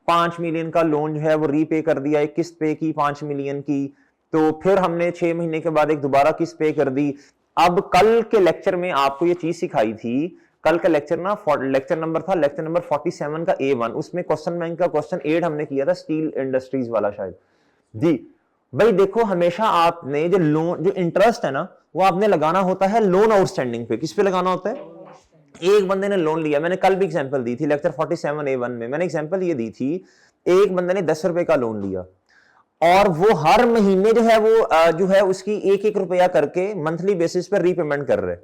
5 मिलियन का लोन जो है वो रीपे कर दिया, एक किस्त पे की 5 मिलियन की, तो फिर हमने 6 महीने के बाद एक दोबारा किस्त पे कर दी। अब कल के लेक्चर में आपको ये चीज सिखाई थी, कल का लेक्चर ना लेक्चर नंबर था, लेक्चर नंबर 47 का A1, उसमें क्वेश्चन बैंक का क्वेश्चन 8 हमने किया था, स्टील इंडस्ट्रीज वाला शायद जी। भाई देखो हमेशा आपने जो लोन जो इंटरेस्ट है ना वो आपने लगाना होता है लोन आउटस्टैंडिंग पे, किस पे लगाना होता है, एक बंदे ने लोन लिया, मैंने कल भी एग्जांपल दी थी लेक्चर 47 A1 में, मैंने एग्जांपल ये दी थी, एक बंदे ने 10 रुपए का लोन लिया और वो हर महीने जो है वो जो है उसकी 1-1 रुपया करके मंथली बेसिस पर रीपेमेंट कर रहे।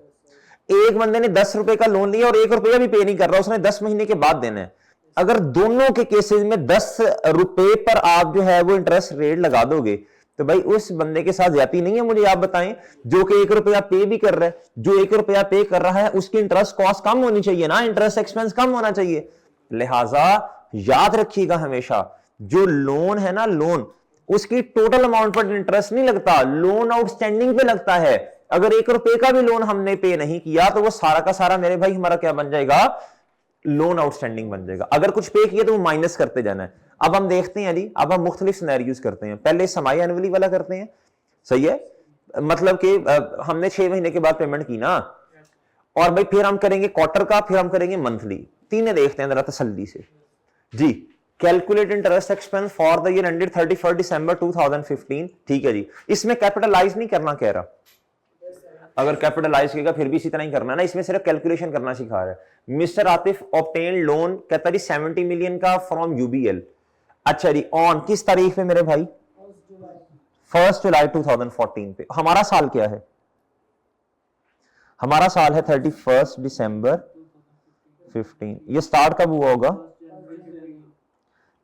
एक बंदे ने 10 रुपए का लोन लिया और 1 रुपया भी पे नहीं कर रहा, उसने 10 महीने के बाद देना है। अगर दोनों के केसेस में 10 रुपए पर आप जो है वो इंटरेस्ट रेट लगा दोगे तो भाई उस बंदे के साथ ज्यादती नहीं है, मुझे आप बताएं, जो कि 1 रुपया पे भी कर रहा है, जो 1 रुपया पे कर रहा है उसकी इंटरेस्ट कॉस्ट कम होनी चाहिए ना, इंटरेस्ट एक्सपेंस कम होना चाहिए। लिहाजा याद रखिएगा हमेशा जो लोन है ना, लोन उसकी टोटल अमाउंट पर इंटरेस्ट नहीं लगता, लोन आउटस्टैंडिंग पे लगता है। अगर 1 रुपए का भी लोन हमने पे नहीं किया तो वो सारा का सारा मेरे भाई हमारा क्या बन जाएगा, लोन आउटस्टैंडिंग बन जाएगा। अगर कुछ पे किया तो वो माइनस करते जाना है। अब हम देखते हैं जी, अब हम मुख्तलिफ सिनेरियोज करते हैं, पहले समाई एनुअली वाला करते हैं, सही है, मतलब कि हमने 6 महीने के बाद पेमेंट की ना, और भाई फिर हम करेंगे क्वार्टर का, फिर हम करेंगे मंथली, तीनों देखते हैं जरा तसल्ली से जी। Calculate interest expense for the year ended 31 December 2015, ठीक है जी। इसमें कैपिटलाइज नहीं करना कह रहा, अगर कैपिटलाइज करेगा फिर भी इसी तरह ही करना ना, इसमें सिर्फ कैलकुलेशन करना सिखा रहा है। मिस्टर आतिफ ऑब्टेन लोन कहता जी 70 मिलियन का फ्रॉम यूबीएल, अच्छा जी, ऑन किस तारीख पे मेरे भाई, 1 जुलाई 2014 पे। हमारा साल क्या है, हमारा साल है 31 दिसंबर 15। ये स्टार्ट कब हुआ होगा,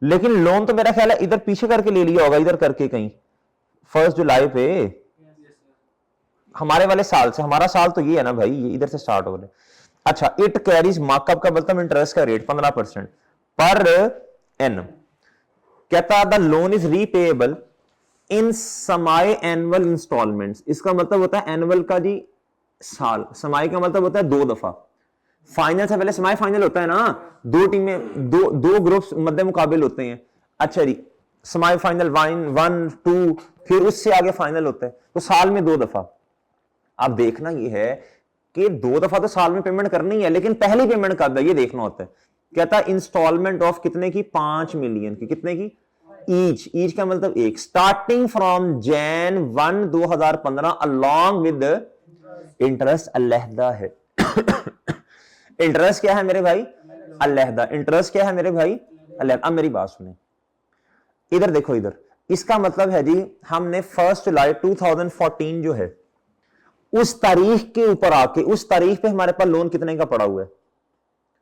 लेकिन लोन तो मेरा ख्याल है इधर पीछे करके ले लिया होगा, इधर करके कहीं 1 जुलाई पे, हमारे वाले साल से, हमारा साल तो ये है ना भाई, ये इधर से स्टार्ट हो रहा है। अच्छा, इट कैरीज मार्कअप का मतलब इंटरेस्ट का रेट 15% पर एन, कहता द लोन इज रीपेएबल इन समाई एनुअल इंस्टॉलमेंट्स। इसका मतलब होता है एनुअल का जी साल, समाई का मतलब होता है 2 दफा, फाइनल से पहले समाई फाइनल होता है ना, 2 टीमें, दो ग्रुप्स मध्य मुकाबिल होते हैं। अच्छा जी, समाई फाइनल 1, 2, फिर उससे आगे फाइनल होता है, तो साल में 2 दफा। आप देखना ये है कि 2 दफा तो साल में पेमेंट करनी है, लेकिन पहली पेमेंट कब है ये देखना होता है। कहता है इंस्टॉलमेंट ऑफ कितने की, 5 मिलियन की, कितने की, ईच का मतलब एक, starting from Jan 1 2015 along with interest अलहदा है। इंटरेस्ट क्या है मेरे भाई, अलहदा, इंटरेस्ट क्या है मेरे भाई, अलहदा। अब मेरी बात सुने, इधर देखो, इधर इसका मतलब है जी हमने 1 जुलाई 2014 जो है उस तारीख के ऊपर आके, उस तारीख पे हमारे पास लोन कितने का पड़ा हुआ है,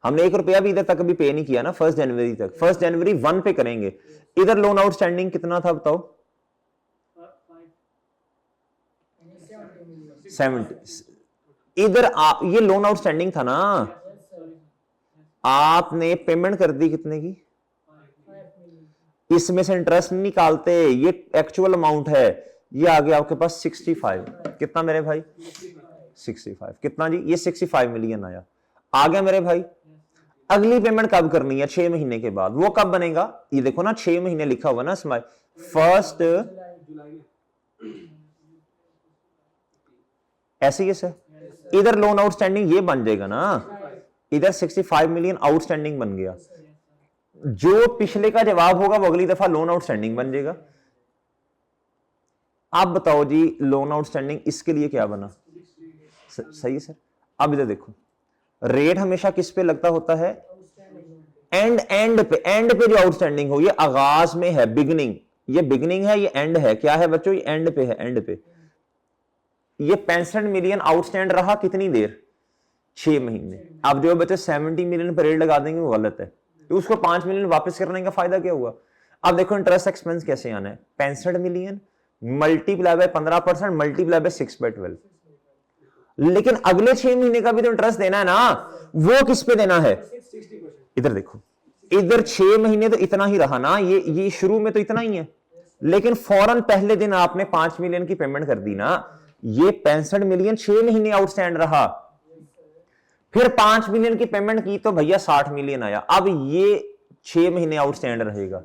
हमने 1 रुपया भी इधर तक अभी पे नहीं किया ना, 1 जनवरी तक, 1 जनवरी 1 पे करेंगे। इधर लोन आउटस्टैंडिंग कितना था बताओ, 70। इधर ये लोन आउटस्टैंडिंग था ना, आपने पेमेंट कर दी कितने की, इसमें से इंटरेस्ट नहीं निकालते, ये एक्चुअल अमाउंट है, ये आ गया आपके पास 65। कितना मेरे भाई, 65 कितना जी, ये 65 मिलियन आया, आ गया मेरे भाई। अगली पेमेंट कब करनी है, 6 महीने के बाद, वो कब बनेगा, ये देखो ना 6 महीने लिखा हुआ ना स्माइल, 1 ऐसे ही सर, इधर लोन आउटस्टैंडिंग ये बन जाएगा ना, इधर 65 मिलियन आउटस्टैंडिंग बन गया, जो पिछले का जवाब होगा वो अगली दफा लोन आउटस्टैंडिंग बन जाएगा। आप बताओ जी लोन आउटस्टैंडिंग इसके लिए क्या बना, सही है सर। अब इधर देखो, रेट हमेशा किस पे लगता होता है, एंड पे जो आउटस्टैंडिंग हो, ये आगाज में है, बिगनिंग, ये बिगनिंग है, ये एंड है, क्या है बच्चों, ये एंड पे है, एंड पे। ये 65 मिलियन आउटस्टैंड रहा कितनी देर, 6 महीने। अब जो बच्चे 70 मिलियन पर रेट लगा देंगे वो गलत है, तो उसको 5 मिलियन वापस करने का फायदा क्या हुआ। अब देखो इंटरेस्ट एक्सपेंस कैसे आना है, 65 million multiply by 15% multiply by 6/12। लेकिन अगले 6 महीने का भी तो इंटरेस्ट देना है ना, वो किस पे देना है, इधर देखो, इधर 6 महीने तो इतना ही रहा ना, ये शुरू में तो इतना ही है, लेकिन फौरन पहले दिन आपने 5 मिलियन की पेमेंट कर दी ना, ये 65 मिलियन 6 महीने आउटस्टैंड रहा, फिर 5 मिलियन की पेमेंट की तो भैया 60 मिलियन आया, अब ये 6 महीने आउटस्टैंड रहेगा,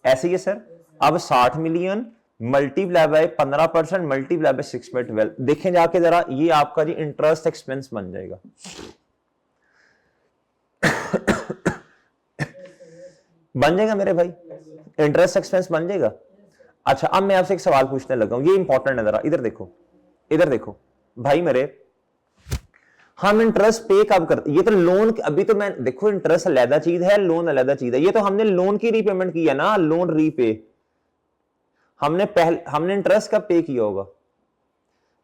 ऐसे ही सर। अब 60 million multiply by 15% multiply by 6/12, देखें जाके जरा, ये आपका जी इंटरेस्ट एक्सपेंस बन जाएगा। बन जाएगा मेरे भाई, इंटरेस्ट एक्सपेंस बन जाएगा। अच्छा अब मैं आपसे एक सवाल पूछने लगा हूं, ये इंपॉर्टेंट है, जरा इधर देखो, इधर देखो भाई मेरे, हम इंटरेस्ट पे कब करते, ये तो लोन, अभी तो मैं देखो इंटरेस्ट अलग चीज है, लोन अलग चीज है, ये तो हमने लोन की रीपेमेंट की है ना, लोन रीपे, हमने इंटरेस्ट कब पे किया होगा,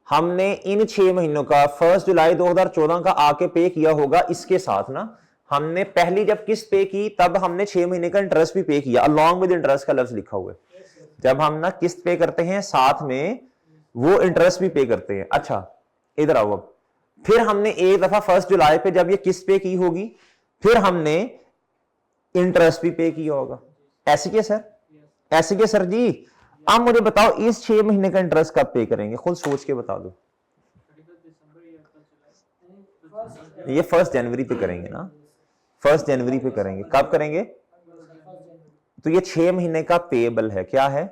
हमने इन 6 महीनों का 1 जुलाई 2014 का आके पे किया होगा, इसके साथ ना, हमने पहली जब किस्त पे की तब हमने 6 महीने का इंटरेस्ट भी पे किया, अलॉन्ग विद इंटरेस्ट का लफ्ज लिखा हुआ है, जब हम ना किस्त पे करते हैं साथ में वो इंटरेस्ट भी पे करते हैं। अच्छा इधर आओ, अब फिर हमने एक दफा 1 जुलाई पे जब ये किस्त पे की होगी, फिर हमने इंटरेस्ट भी पे किया होगा, ऐसे क्या सर, ऐसे क्या सर जी। अब मुझे बताओ इस 6 महीने का इंटरेस्ट कब पे करेंगे, खुद सोच के बता दो। ये 1 जनवरी पे करेंगे ना, 1 जनवरी पे करेंगे, कब करेंगे, तो ये 6 महीने का पेएबल है, क्या है,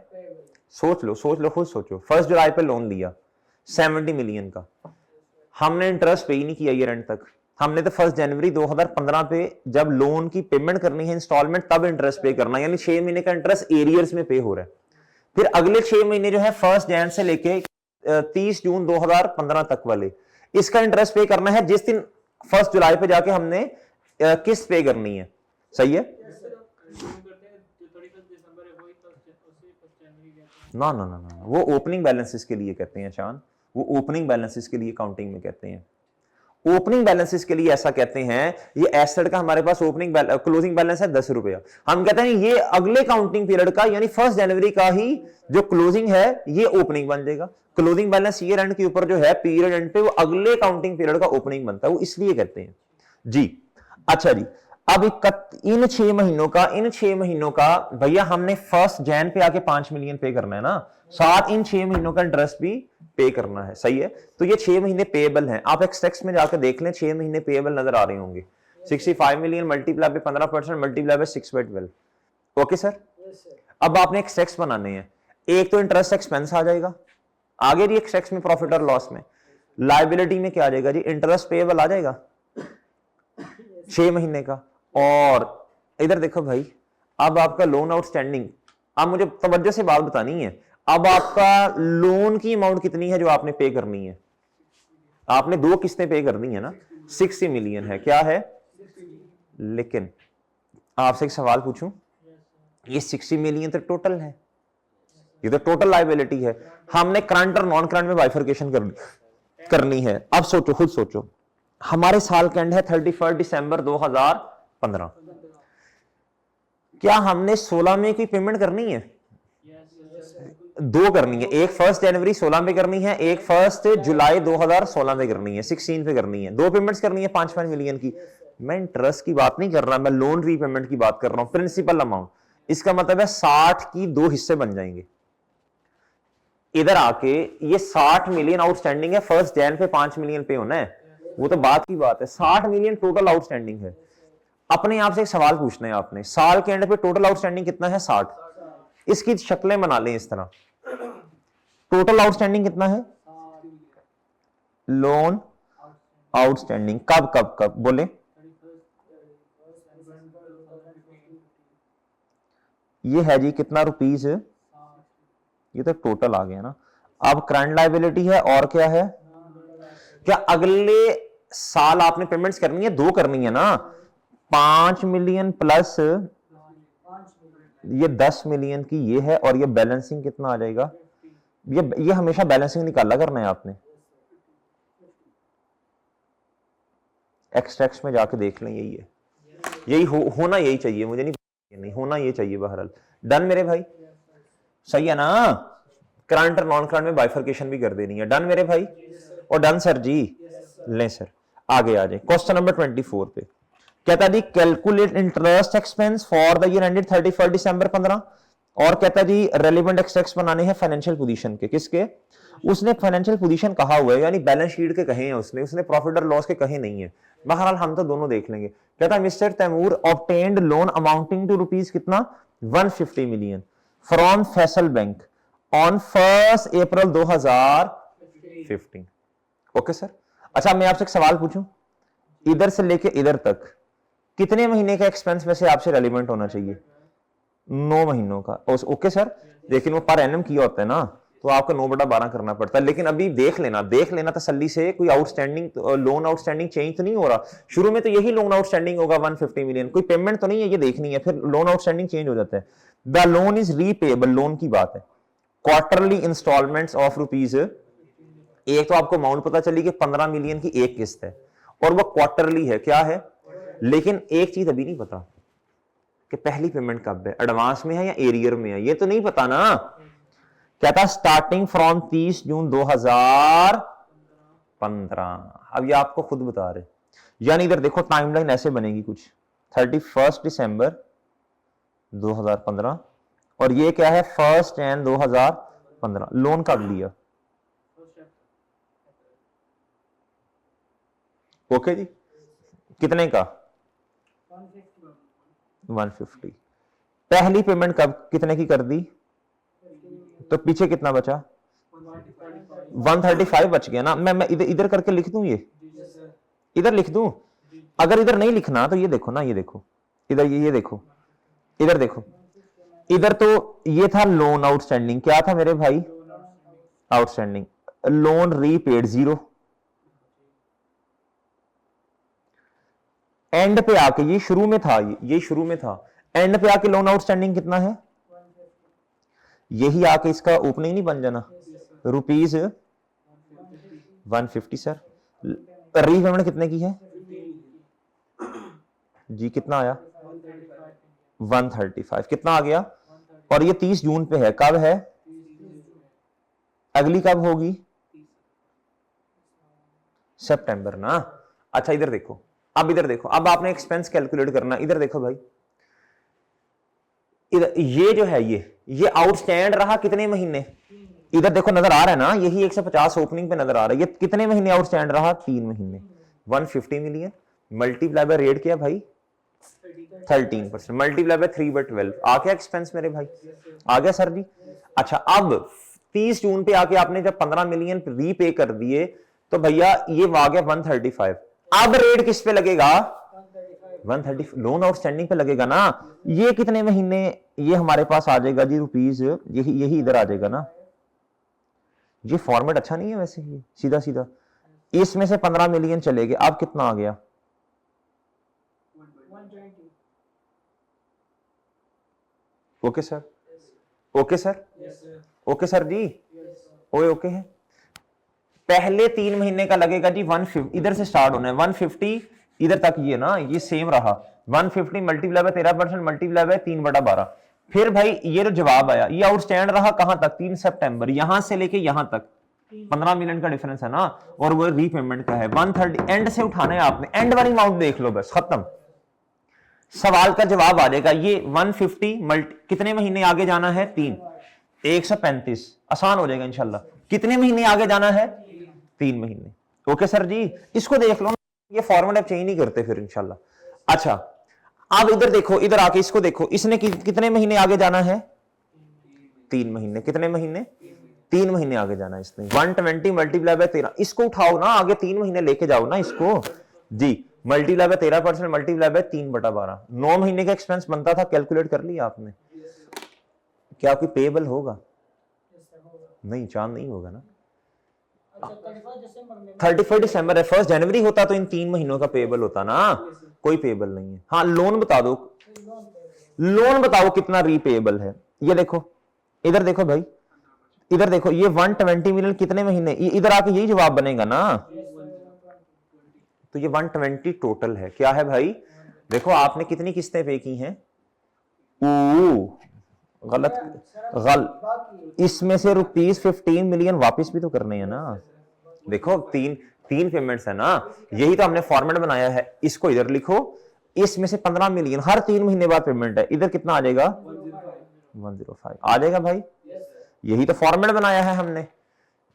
सोच लो खुद सोचो। 1 जुलाई पे लोन लिया 70 मिलियन का, हमने इंटरेस्ट पे ही नहीं किया ईयर एंड तक, हमने तो 1 जनवरी 2015 पे जब लोन की पेमेंट करनी है इंस्टॉलमेंट तब इंटरेस्ट पे करना है, यानी 6 महीने का इंटरेस्ट एरियर्स में पे हो रहा है। फिर अगले 6 महीने जो है 1 जन से लेके 30 जून 2015 तक वाले, इसका इंटरेस्ट पे करना है जिस दिन 1 जुलाई पे जाके हमने किस्त पे करनी है, सही है ना ना ना ना, वो ओपनिंग बैलेंसेस के लिए कहते हैं शान, वो ओपनिंग बैलेंसेस के लिए काउंटिंग में कहते हैं, ओपनिंग बैलेंसेस के लिए ऐसा कहते हैं, ये एसेट का हमारे पास ओपनिंग क्लोजिंग बैलेंस है 10 रुपया, हम कहते हैं ये अगले काउंटिंग पीरियड का यानी 1 जनवरी का ही जो क्लोजिंग है ये ओपनिंग बन जाएगा। क्लोजिंग बैलेंस ईयर एंड के ऊपर जो है पीरियड एंड पे वो अगले काउंटिंग पीरियड का ओपनिंग बनता है, वो इसलिए कहते हैं जी। अच्छा जी, अब इन 6 महीनों का भैया हमने 1 जन पे आके 5 मिलियन पे करना है ना, साथ इन 6 महीनों का इंटरेस्ट भी पे करना है, सही है। तो ये 6 महीने पेएबल हैं, आप एक्सटेक्स में जाकर देख लें 6 महीने पेएबल नजर आ रहे होंगे, 65 million multiply by 15% multiply by 6/12, okay sir. अब आपने एक्सटेक्स बनाने हैं, एक तो इंटरेस्ट एक्सपेंस आ जाएगा, आगे जी एक्सटेक्स में प्रॉफिट और लॉस में, लायबिलिटी में क्या आ जाएगा जी, इंटरेस्ट पेएबल आ जाएगा 6 महीने का, और इधर देखो भाई अब आपका लोन आउटस्टैंडिंग, अब मुझे तवज्जो से बात बतानी है, अब आपका लोन की अमाउंट कितनी है जो आपने पे करनी है, आपने 2 किस्तें पे करनी है ना, 60 मिलियन है, क्या है, लेकिन आपसे एक सवाल पूछूं, ये 60 मिलियन तो टोटल है, ये तो टोटल लायबिलिटी है, हमने करंट और नॉन करंट में बाइफरकेशन कर दी, करनी है। अब सोचो, खुद सोचो, हमारे साल का एंड है 31 दिसंबर 2015। क्या हमने 16 में कोई पेमेंट करनी है? दो करनी है, एक 1 जनवरी 16 में करनी है, एक 1 जुलाई 2016 में करनी है, 16 पे करनी है। दो पेमेंट्स करनी है 5-5 मिलियन की। मैं इंटरेस्ट की बात नहीं कर रहा, मैं लोन रीपेमेंट की बात कर रहा हूं, प्रिंसिपल अमाउंट। इसका मतलब है 60 की दो हिस्से बन जाएंगे। इधर आके ये 60 मिलियन आउटस्टैंडिंग है, 1 जैन पे 5 मिलियन पे होना है, वो तो बात की बात है। 60 मिलियन टोटल आउटस्टैंडिंग है। अपने आप से एक सवाल पूछना है आपने, साल के एंड पे टोटल आउटस्टैंडिंग कितना है? 60। इसकी शक्लें बना लें इस तरह, टोटल आउटस्टैंडिंग कितना है? लोन आउटस्टैंडिंग कब कब कब बोले? ये है जी कितना रुपीस? ये तो टोटल आ गया ना। अब करंट लायबिलिटी है और क्या है? क्या अगले साल आपने पेमेंट्स करनी है? दो करनी है ना। 5 मिलियन प्लस ये 10 मिलियन की ये है, और ये बैलेंसिंग कितना आ जाएगा? ये हमेशा बैलेंसिंग निकाला करना है आपने। एक्सट्रैक्ट्स में जाके देख लें, यही है, यही होना यही चाहिए, मुझे नहीं होना ये चाहिए। बहरहाल डन मेरे भाई, सही है ना? करंट और नॉन करंट में बाइफर्केशन भी कर देनी है। डन मेरे भाई? और डन सर जी? लें सर, आगे आ जाए क्वेश्चन नंबर 24 पे। कहता जी calculate interest expense for the year ended 31 December 15। और कहता जी रेलिवेंट एक्सट्रैक्ट्स बनाने हैं फाइनेंशियल पोजीशन के। किसके? उसने फाइनेंशियल पोजीशन कहा हुआ है, यानी बैलेंस शीट के कहे हैं उसने प्रॉफिट और लॉस के कहे नहीं है। बहरहाल हम तो दोनों देख लेंगे। कहता mister Taimur obtained loan amounting to rupees कितना? 150 million from Faisal bank on 1 April 2015। Okay sir. अच्छा मैं आपसे एक सवाल पूछूं, इधर से लेके इधर तक कितने महीने का एक्सपेंस में से आपसे रेलिवेंट होना चाहिए? 9 महीनों का। ओके सर, लेकिन वो पर एनम किया होता है ना, तो आपको 9/12 करना पड़ता है। लेकिन अभी देख लेना तसल्ली से, कोई आउटस्टैंडिंग लोन आउटस्टैंडिंग चेंज तो नहीं हो रहा। शुरू में तो यही लोन आउटस्टैंडिंग होगा 150 मिलियन, कोई पेमेंट तो नहीं है, ये देखनी है। फिर लोन आउटस्टैंडिंग चेंज हो जाता है। The loan is repayable, loan की बात है। क्वार्टरली इंस्टॉलमेंट्स ऑफ रुपीज, एक तो आपको अमाउंट पता चली कि 15 मिलियन की एक किस्त है, और वो क्वार्टरली है। क्या है? लेकिन एक चीज अभी नहीं पता कि पहली पेमेंट कब है, एडवांस में है या एरियर में है, ये तो नहीं पता ना। क्या था? स्टार्टिंग फ्रॉम 30 जून 2015। अब ये आपको खुद बता रहे, यानी इधर देखो टाइमलाइन ऐसे बनेगी कुछ, 31 दिसंबर 2015, और ये क्या है? 1 जनवरी 2015। लोन कब लिया? ओके जी, कितने का? 150। पहली पेमेंट कब कितने की कर दी? तो पीछे कितना बचा? 135 बच गया ना। मैं इधर करके लिख दूं, ये इधर लिख दूं। अगर इधर नहीं लिखना तो ये देखो ना, ये देखो इधर, ये देखो इधर देखो, इधर तो ये था लोन आउटस्टैंडिंग। क्या था मेरे भाई? आउटस्टैंडिंग। Loan repaid 0। एंड पे आके ये शुरू में था, ये शुरू में था, एंड पे आके लोन आउटस्टैंडिंग कितना है? यही आके इसका ओपनिंग नहीं बन जाना? Rupees 150 sir. रीपेमेंट कितने की है जी? कितना आया? 135। कितना आ गया? और ये 30 जून पे है, कब है? अगली कब होगी? सितंबर ना। अच्छा इधर देखो, अब इधर देखो, अब आपने एक्सपेंस कैलकुलेट करना। इधर देखो भाई, इधर ये जो है, ये आउटस्टैंड रहा कितने महीने? इधर देखो नजर आ रहा है ना, यही 150 ओपनिंग पे नजर आ रहा है। ये कितने महीने आउटस्टैंड रहा? 3 महीने। 150 मिलियन मल्टीप्लाई बाय रेट क्या भाई? 13%, मल्टीप्लाई बाय 3/12। आ गया एक्सपेंस मेरे भाई? आ गया सर जी। अच्छा अब 30 जून पे आके आपने जब 15 मिलियन रीपे कर दिए, तो भैया ये आ गया 135। अब रेट किस पे लगेगा? 130 लोन आउटस्टैंडिंग पे लगेगा ना। ये कितने महीने? ये हमारे पास आ जाएगा जी रुपीज, यही इधर आ जाएगा ना। ये फॉर्मेट अच्छा नहीं है वैसे, ये सीधा सीधा इसमें से 15 मिलियन चले गए। अब कितना आ गया? Okay sir, okay sir, okay sir जी, ओए ओके है। पहले 3 महीने का लगेगा जी 150, इधर से स्टार्ट होना है 150 इधर तक, ये ना ये सेम रहा 150 मल्टीप्लाई बाय 13% मल्टीप्लाई बाय 3/12। फिर भाई ये जो जवाब आया ये आउटस्टैंड रहा कहां तक, 3 सितंबर, यहां से लेके यहां तक 15 मिलियन का डिफरेंस है ना, और वो रीपेमेंट का है 130। एंड से उठाना है आपने, एंड वाली अमाउंट देख लो बस, खत्म, सवाल का जवाब आ जाएगा। ये 150 कितने महीने आगे जाना है, 3, 135, आसान हो जाएगा इंशाल्लाह। कितने महीने आगे जाना है, 3 महीने। ओके सर जी, इसको देख लो, ये फॉर्मूला चेंज नहीं करते फिर इंशाल्लाह। अच्छा अब इधर देखो, इधर आके इसको देखो, इसने कितने महीने आगे जाना है, 3 महीने। कितने महीने, 3 महीने आगे जाना है इसने। 120 मल्टीप्लाई बाय 13, इसको उठाओ ना आगे, 3 महीने लेके जाओ ना इसको जी। मल्टीप्लाई बाय 13% मल्टीप्लाई बाय 3/12, 9 महीने का एक्सपेंस बनता था, कैलकुलेट कर लिया आपने। क्या आपकी पेएबल होगा, नहीं चांद नहीं होगा ना। 31 दिसंबर है, 1 जनवरी होता तो इन 3 महीनों का पेएबल होता ना, कोई पेएबल नहीं है। हाँ लोन बता दो, लोन बताओ कितना रीपेएबल है। ये देखो, इधर देखो भाई, इधर देखो, ये 120 मिलियन कितने महीने, इधर आके यही जवाब बनेगा ना, तो ये 120 टोटल है। क्या है भाई, देखो आपने कितनी किस्तें पे की हैं, गलत, इसमें से ₹15 मिलियन वापस भी तो करने हैं ना। देखो तीन पेमेंट्स है ना, यही तो हमने फॉर्मेट बनाया है। इसको इधर लिखो, इसमें से 15 मिलियन हर 3 महीने बाद पेमेंट है, इधर कितना आ जाएगा, 105 आ जाएगा भाई। यही तो फॉर्मेट बनाया है हमने।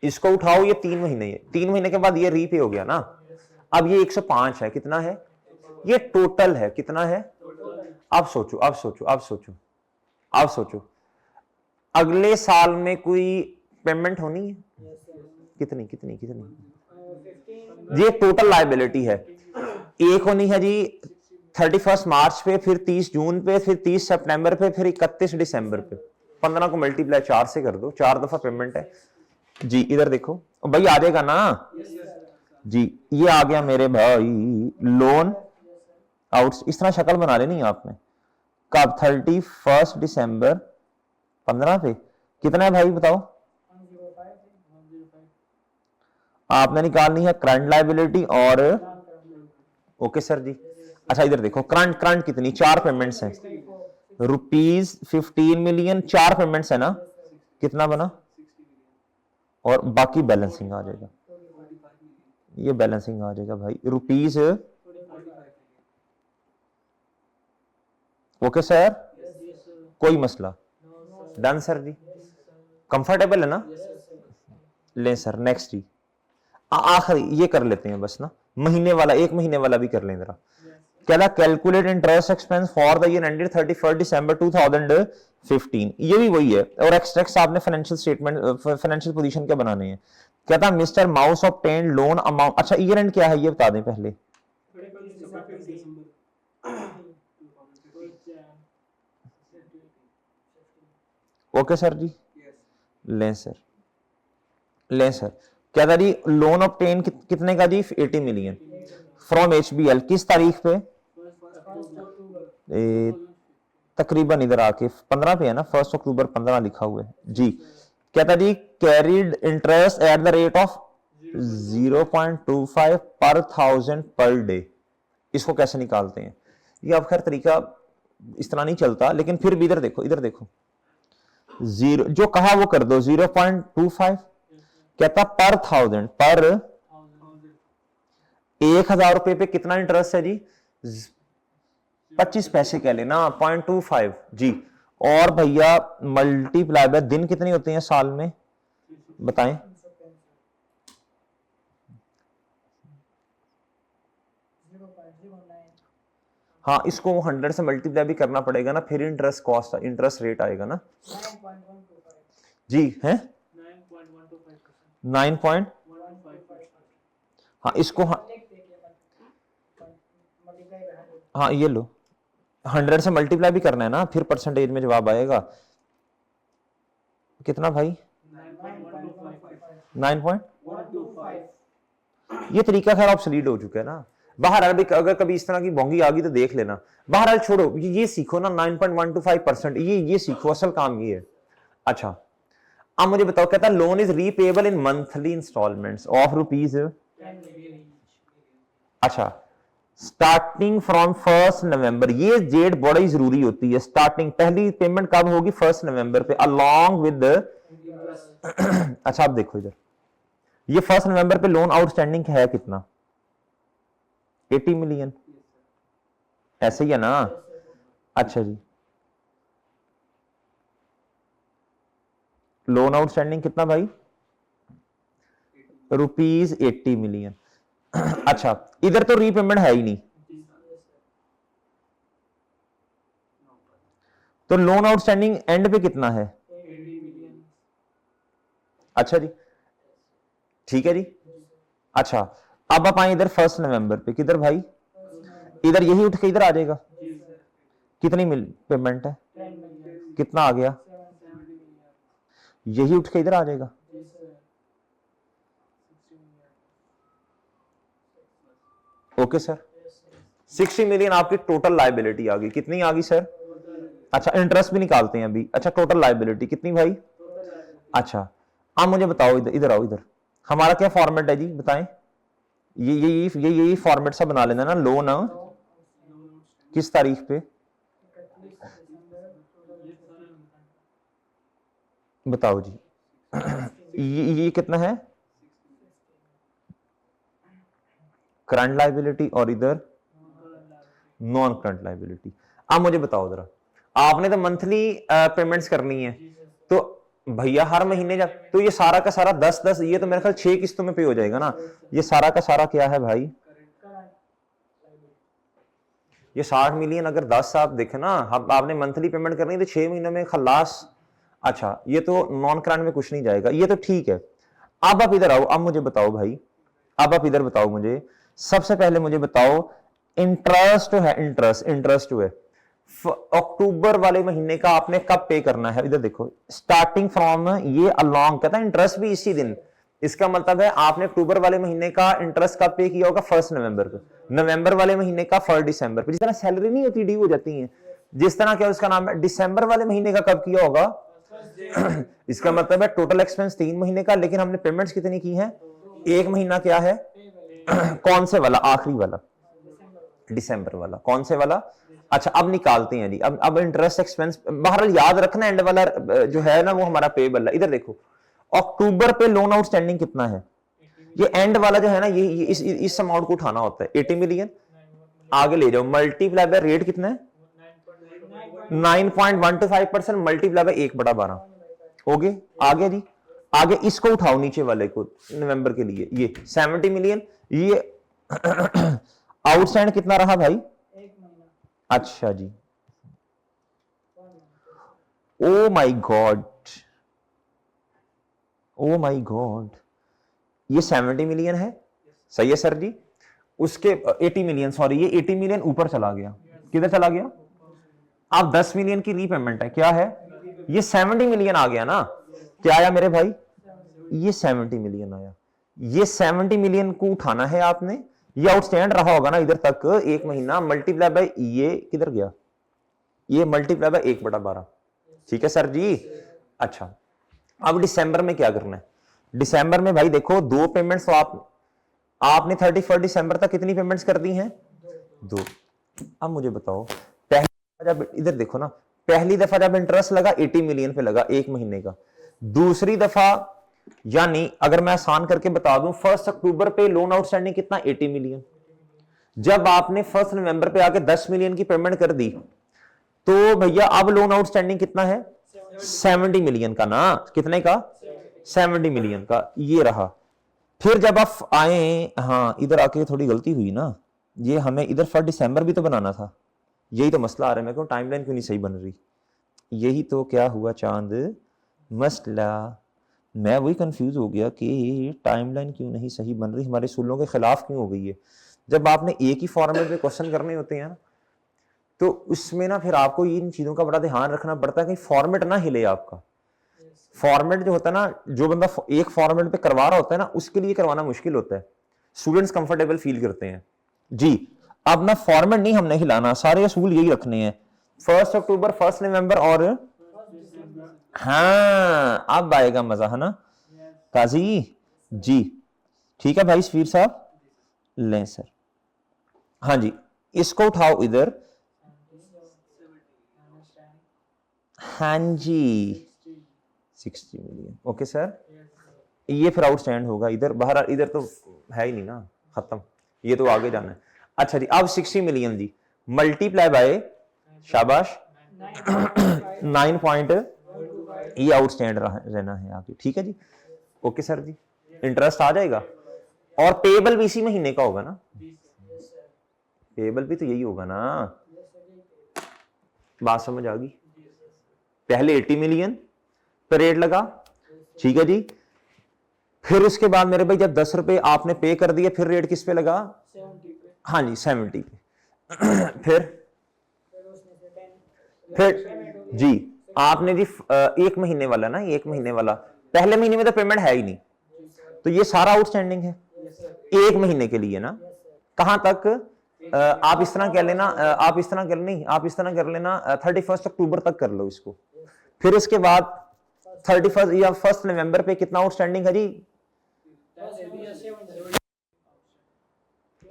इसको उठाओ, ये 3 महीने, 3 महीने के बाद ये रीपे हो गया ना। अब ये 105 है, कितना है, ये टोटल है, कितना है। अब सोचो, अब सोचो, अब सोचो, अब सोचो, अगले साल में कोई पेमेंट होनी है, कितनी कितनी कितनी, ये टोटल लायबिलिटी है। एक होनी है जी 31 मार्च पे, फिर 30 जून पे, फिर 30 सितंबर पे, फिर 31 दिसंबर पे। 15 को मल्टीप्लाई 4 से कर दो, 4 दफा पेमेंट है जी। इधर देखो भाई, आ जाएगा ना जी, ये आ गया मेरे भाई लोन आउट। इस तरह शक्ल बना लेनी आपने। कब, 31 दिसंबर 15 पे कितना है भाई बताओ, आपने निकालनी है करंट लायबिलिटी और, ओके सर जी। अच्छा इधर देखो, करंट कितनी, 4 पेमेंट्स हैं, ₹15 मिलियन, 4 पेमेंट्स है ना, कितना बना, और बाकी बैलेंसिंग आ जाएगा, ये बैलेंसिंग आ जाएगा भाई रुपीज। ओके सर, कोई मसला, डन सर जी, कंफर्टेबल है ना, ले सर नेक्स्ट जी। आखिरी ये कर लेते हैं बस ना, महीने वाला, 1 महीने वाला भी कर लें जरा। क्या, calculate interest expense for the year ended 31 December 2015, ये भी वही है। और एक्सट्रैक्ट्स आपने फाइनेंशियल स्टेटमेंट, फाइनेंशियल पोजीशन क्या बनाने हैं। क्या था, mister mouse obtain loan amount. अच्छा ईयर एंड क्या है ये बता दें पहले, ओके सर जी, लें सर, लें सर। क्या था जी, लोन ऑब्टेन कितने का जी, 80 मिलियन फ्रॉम HBL, किस तारीख पे, तकरीबन इधर आके 15 पे है ना, 1 अक्टूबर 15 लिखा हुआ है जी। क्या था जी, carried interest at the rate of 0.25 per 1000 per day. इसको कैसे निकालते हैं, ये अब खैर तरीका इस तरह नहीं चलता, लेकिन फिर भी इधर देखो, इधर देखो, जीरो जो कहा वो कर दो, 0.25 कहता पर 1000, पर 1000 रुपए पे कितना इंटरेस्ट है जी, 25 पैसे कह लेना, 0.25 जी। और भैया मल्टीप्लाई बाय दिन कितने होते हैं साल में बताएं, हाँ इसको 100 से मल्टीप्लाई भी करना पड़ेगा ना, फिर इंटरेस्ट कॉस्ट, इंटरेस्ट रेट आएगा ना जी, है 9. हाँ इसको, हाँ ये लो, 100 से मल्टीप्लाई भी करना है ना, फिर परसेंटेज में जवाब आएगा कितना भाई, 9.125। ये तरीका खैर ऑब्सोलीट हो चुका है ना। बहरहाल अगर कभी इस तरह की बोंगी आ गई तो देख लेना। बहरहाल छोड़ो, ये सीखो ना 9.125%, ये सीखो, असल काम ये है। अच्छा अब मुझे बताओ, कहता loan is repayable in monthly instalments of rupees, अच्छा स्टार्टिंग फ्रॉम 1 नवंबर, ये डेट बड़ी जरूरी होती है। स्टार्टिंग पहली पेमेंट कब होगी? 1 नवंबर पे, अलोंग विद अच्छा आप देखो इधर, ये 1 नवंबर पे लोन आउटस्टैंडिंग है कितना? 80 मिलियन, ऐसे ही है ना? अच्छा जी, लोन आउटस्टैंडिंग कितना भाई? Rupees 80 million. अच्छा, इधर तो रीपेमेंट है ही नहीं, तो लोन आउटस्टैंडिंग एंड पे कितना है? अच्छा जी, ठीक है जी। अच्छा, अब आप आए इधर 1 नवंबर पे, किधर भाई? इधर यही उठ के इधर आ जाएगा। कितनी पेमेंट है? कितना आ गया? यही उठ के इधर आ जाएगा। ओके सर, 60 मिलियन आपकी टोटल लायबिलिटी आ गई। कितनी आ गई सर? अच्छा, इंटरेस्ट भी निकालते हैं अभी। अच्छा, टोटल लायबिलिटी कितनी भाई? अच्छा, अब मुझे बताओ, इधर इधर आओ, इधर हमारा क्या फॉर्मेट है जी, बताएं। यही फॉर्मेट सा बना लेना ना, लोन किस तारीख पे? बताओ जी। ये कितना है? करंट लायबिलिटी, और इधर नॉन करंट लायबिलिटी। अब मुझे बताओ जरा, आपने तो मंथली पेमेंट्स करनी है, तो भैया हर महीने जब, तो ये सारा का सारा 10-10, ये तो मेरे ख्याल 6 किस्तों में पे हो जाएगा ना। ये सारा का सारा क्या है भाई? ये 60 मिलियन अगर 10 आप देखे ना, अब आपने मंथली पेमेंट करनी है तो 6 महीनों में खलास। अच्छा, ये तो नॉन करंट में कुछ नहीं जाएगा, ये तो ठीक है। अब आप इधर आओ, अब मुझे बताओ भाई, अब आप इधर बताओ मुझे, सबसे पहले मुझे बताओ, इंटरेस्ट है, इंटरेस्ट है अक्टूबर वाले महीने का आपने कब पे करना है? इधर देखो, स्टार्टिंग फ्रॉम, ये अलोंग कहता है इंटरेस्ट भी इसी दिन। इसका मतलब है आपने अक्टूबर वाले महीने का इंटरेस्ट कब पे किया होगा? 1 नवंबर को। नवंबर वाले महीने का 1 दिसंबर पे। जिस तरह सैलरी नहीं होती, ड्यू हो जाती है, जिस तरह क्या उसका नाम है, दिसंबर वाले महीने का कब किया होगा? इसका मतलब है टोटल एक्सपेंस 3 महीने का, लेकिन हमने पेमेंट्स कितनी की हैं? 1 महीना क्या है? कौन से वाला? आखिरी वाला, दिसंबर वाला। कौन से वाला? अच्छा, अब निकालते हैं जी। अब इंटरेस्ट एक्सपेंस बहरहाल याद रखना, एंड वाला जो है ना वो हमारा पेबल है। इधर देखो, अक्टूबर पे लोन आउटस्टैंडिंग कितना है? ये एंड वाला जो है ना, ये इस अमाउंट को उठाना होता है, 80 मिलियन। आगे ले जाओ, मल्टीप्लाई बाय रेट कितना है? 9.125% मल्टीप्लाई बाय 1/12 हो गए। आगे जी, आगे इसको उठाओ, नीचे वाले को, नवंबर के लिए ये 70 मिलियन। ये आउटस्टैंड कितना रहा भाई? अच्छा जी, oh my god, oh my god, ये 70 मिलियन है, सही है सर जी। उसके 80 मिलियन, सॉरी, ये 80 मिलियन ऊपर चला गया। किधर चला गया? आप 10 मिलियन की रीपेमेंट है, क्या है? ये 70 मिलियन आ गया ना। क्या आया मेरे भाई? ये 70 मिलियन आया। ये 70 मिलियन को उठाना है आपने। ये आउटस्टैंड रहा होगा ना इधर तक, 1 महीना, मल्टीप्लाई बाय, ये किधर गया? ये मल्टीप्लाई बाय 1/12। ठीक है सर जी। अच्छा, अब दिसंबर में क्या करना है? दिसंबर में भाई देखो, 2 पेमेंट्स तो आपने 31 दिसंबर तक कितनी पेमेंट्स कर दी हैं? 2। अब मुझे बताओ, पहली जब इधर देखो ना, पहली दफा जब इंटरेस्ट लगा 80 मिलियन पे लगा 1 महीने का। दूसरी दफा, यानी अगर मैं आसान करके बता दूं, 1 अक्टूबर पे लोन आउटस्टैंडिंग कितना? 80 मिलियन। जब आपने 1 नवंबर पे आके 10 मिलियन की पेमेंट कर दी, तो भैया अब लोन आउटस्टैंडिंग कितना है? 70 मिलियन का ना। कितने का? 70 मिलियन का, ये रहा। फिर जब आप आए, हाँ इधर आके थोड़ी गलती हुई ना, ये हमें इधर 1 दिसंबर भी तो बनाना था। यही तो मसला आ रहा है, मेरे को टाइमलाइन क्यों नहीं सही बन रही। यही तो क्या हुआ चांद मसला, मैं वही कंफ्यूज हो गया कि टाइमलाइन क्यों नहीं सही बन रही, हमारे सूलों के खिलाफ क्यों हो गई है। जब आपने एक ही फॉर्मेट में क्वेश्चन करने होते हैं ना, तो उसमें ना फिर आपको इन चीजों का बड़ा ध्यान रखना पड़ता है कि फॉर्मेट ना हिले आपका। फॉर्मेट जो होता है ना, जो बंदा एक फॉर्मेट पे करवा रहा होता है ना, उसके लिए करवाना मुश्किल होता है। स्टूडेंट्स कंफर्टेबल फील करते हैं जी। अब ना फॉर्मेट नहीं हमने हिलाना, सारे असूल यही रखने हैं, 1 अक्टूबर, 1 नवंबर और हाँ अब आएगा मजा, है ना काजी जी। ठीक है भाई सफीर साहब, लें सर। हाँ जी, इसको उठाओ इधर। हाँ जी 60 मिलियन, ओके सर। ये फिर आउटस्टैंड होगा इधर, बाहर इधर तो है ही नहीं ना, खत्म, ये तो आगे जाना है। अच्छा जी, अब 60 मिलियन जी मल्टीप्लाई बाय, शाबाश 9 पॉइंट, ये आउटस्टैंड रहना है आगे, ठीक है जी। ओके सर जी, इंटरेस्ट आ जाएगा और पेबल भी इसी महीने का होगा ना, पेबल भी तो यही होगा ना, बात समझ आ गई। पहले 80 मिलियन पर रेट लगा, ठीक है जी। फिर उसके बाद मेरे भाई जब 10 रुपए आपने पे कर दिए, फिर रेट किस पे लगा?
70 पे।
हाँ जी 70 पे। फिर जी आपने जी एक महीने वाला ना, एक महीने वाला, पहले महीने में तो पेमेंट है ही नहीं, तो ये सारा आउटस्टैंडिंग है एक महीने के लिए ना। कहां तक? आप इस तरह कर लेना, आप इस तरह कर नहीं, आप इस तरह कर लेना 31 अक्टूबर तक कर लो इसको। फिर इसके बाद 31 या 1 नवंबर पे कितना आउटस्टैंडिंग है जी?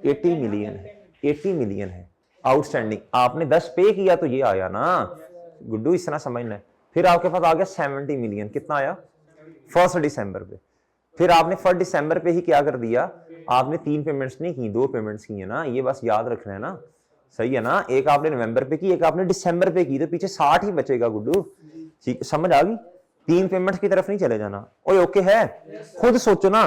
80 मिलियन है, 80 मिलियन है आउटस्टैंडिंग। आपने 10 पे किया तो ये आया ना गुड्डू, इस तरह समझना है। फिर आपके पास आ गया 70 मिलियन, कितना आया 1 दिसंबर पे। फिर आपने 1 दिसंबर पे ही क्या कर दिया, आपने 3 पेमेंट्स नहीं की, 2 पेमेंट्स की है ना, ये बस याद रखना है ना, सही है ना। एक आपने नवंबर पे की, एक आपने दिसंबर पे की, तो पीछे 60 ही बचेगा गुड्डू, ठीक समझ आ गई। 3 पेमेंट्स की तरफ नहीं चले जाना। ओए ओके है, खुद सोचो ना,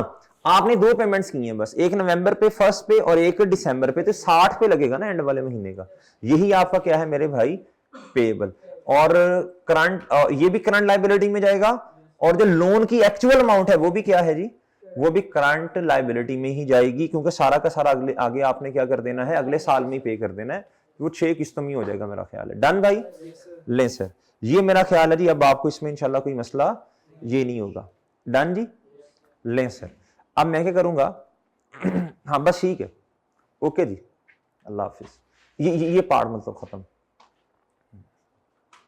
आपने 2 पेमेंट्स की हैं बस, एक नवंबर पे 1 पे और एक दिसंबर पे, तो 60 पे लगेगा ना एंड वाले महीने का। यही आपका क्या है मेरे भाई, पेएबल। और करंट, ये भी करंट लायबिलिटी में जाएगा, और जो लोन की एक्चुअल अमाउंट है वो भी क्या है जी, वो भी करंट लायबिलिटी में ही जाएगी, क्योंकि सारा का सारा अगले आगे आपने क्या कर देना है, अगले साल में ही पे कर देना है। वो 6 किस्तों में हो जाएगा मेरा ख्याल है। डन भाई, ले सर, ये मेरा ख्याल है जी। अब आपको इसमें इंशाल्लाह कोई मसला ये नहीं होगा। डन जी, लें सर। अब मैं क्या करूंगा, हाँ बस ठीक है, ओके जी, अल्लाह हाफिज। ये पार्ट मतलब खत्म।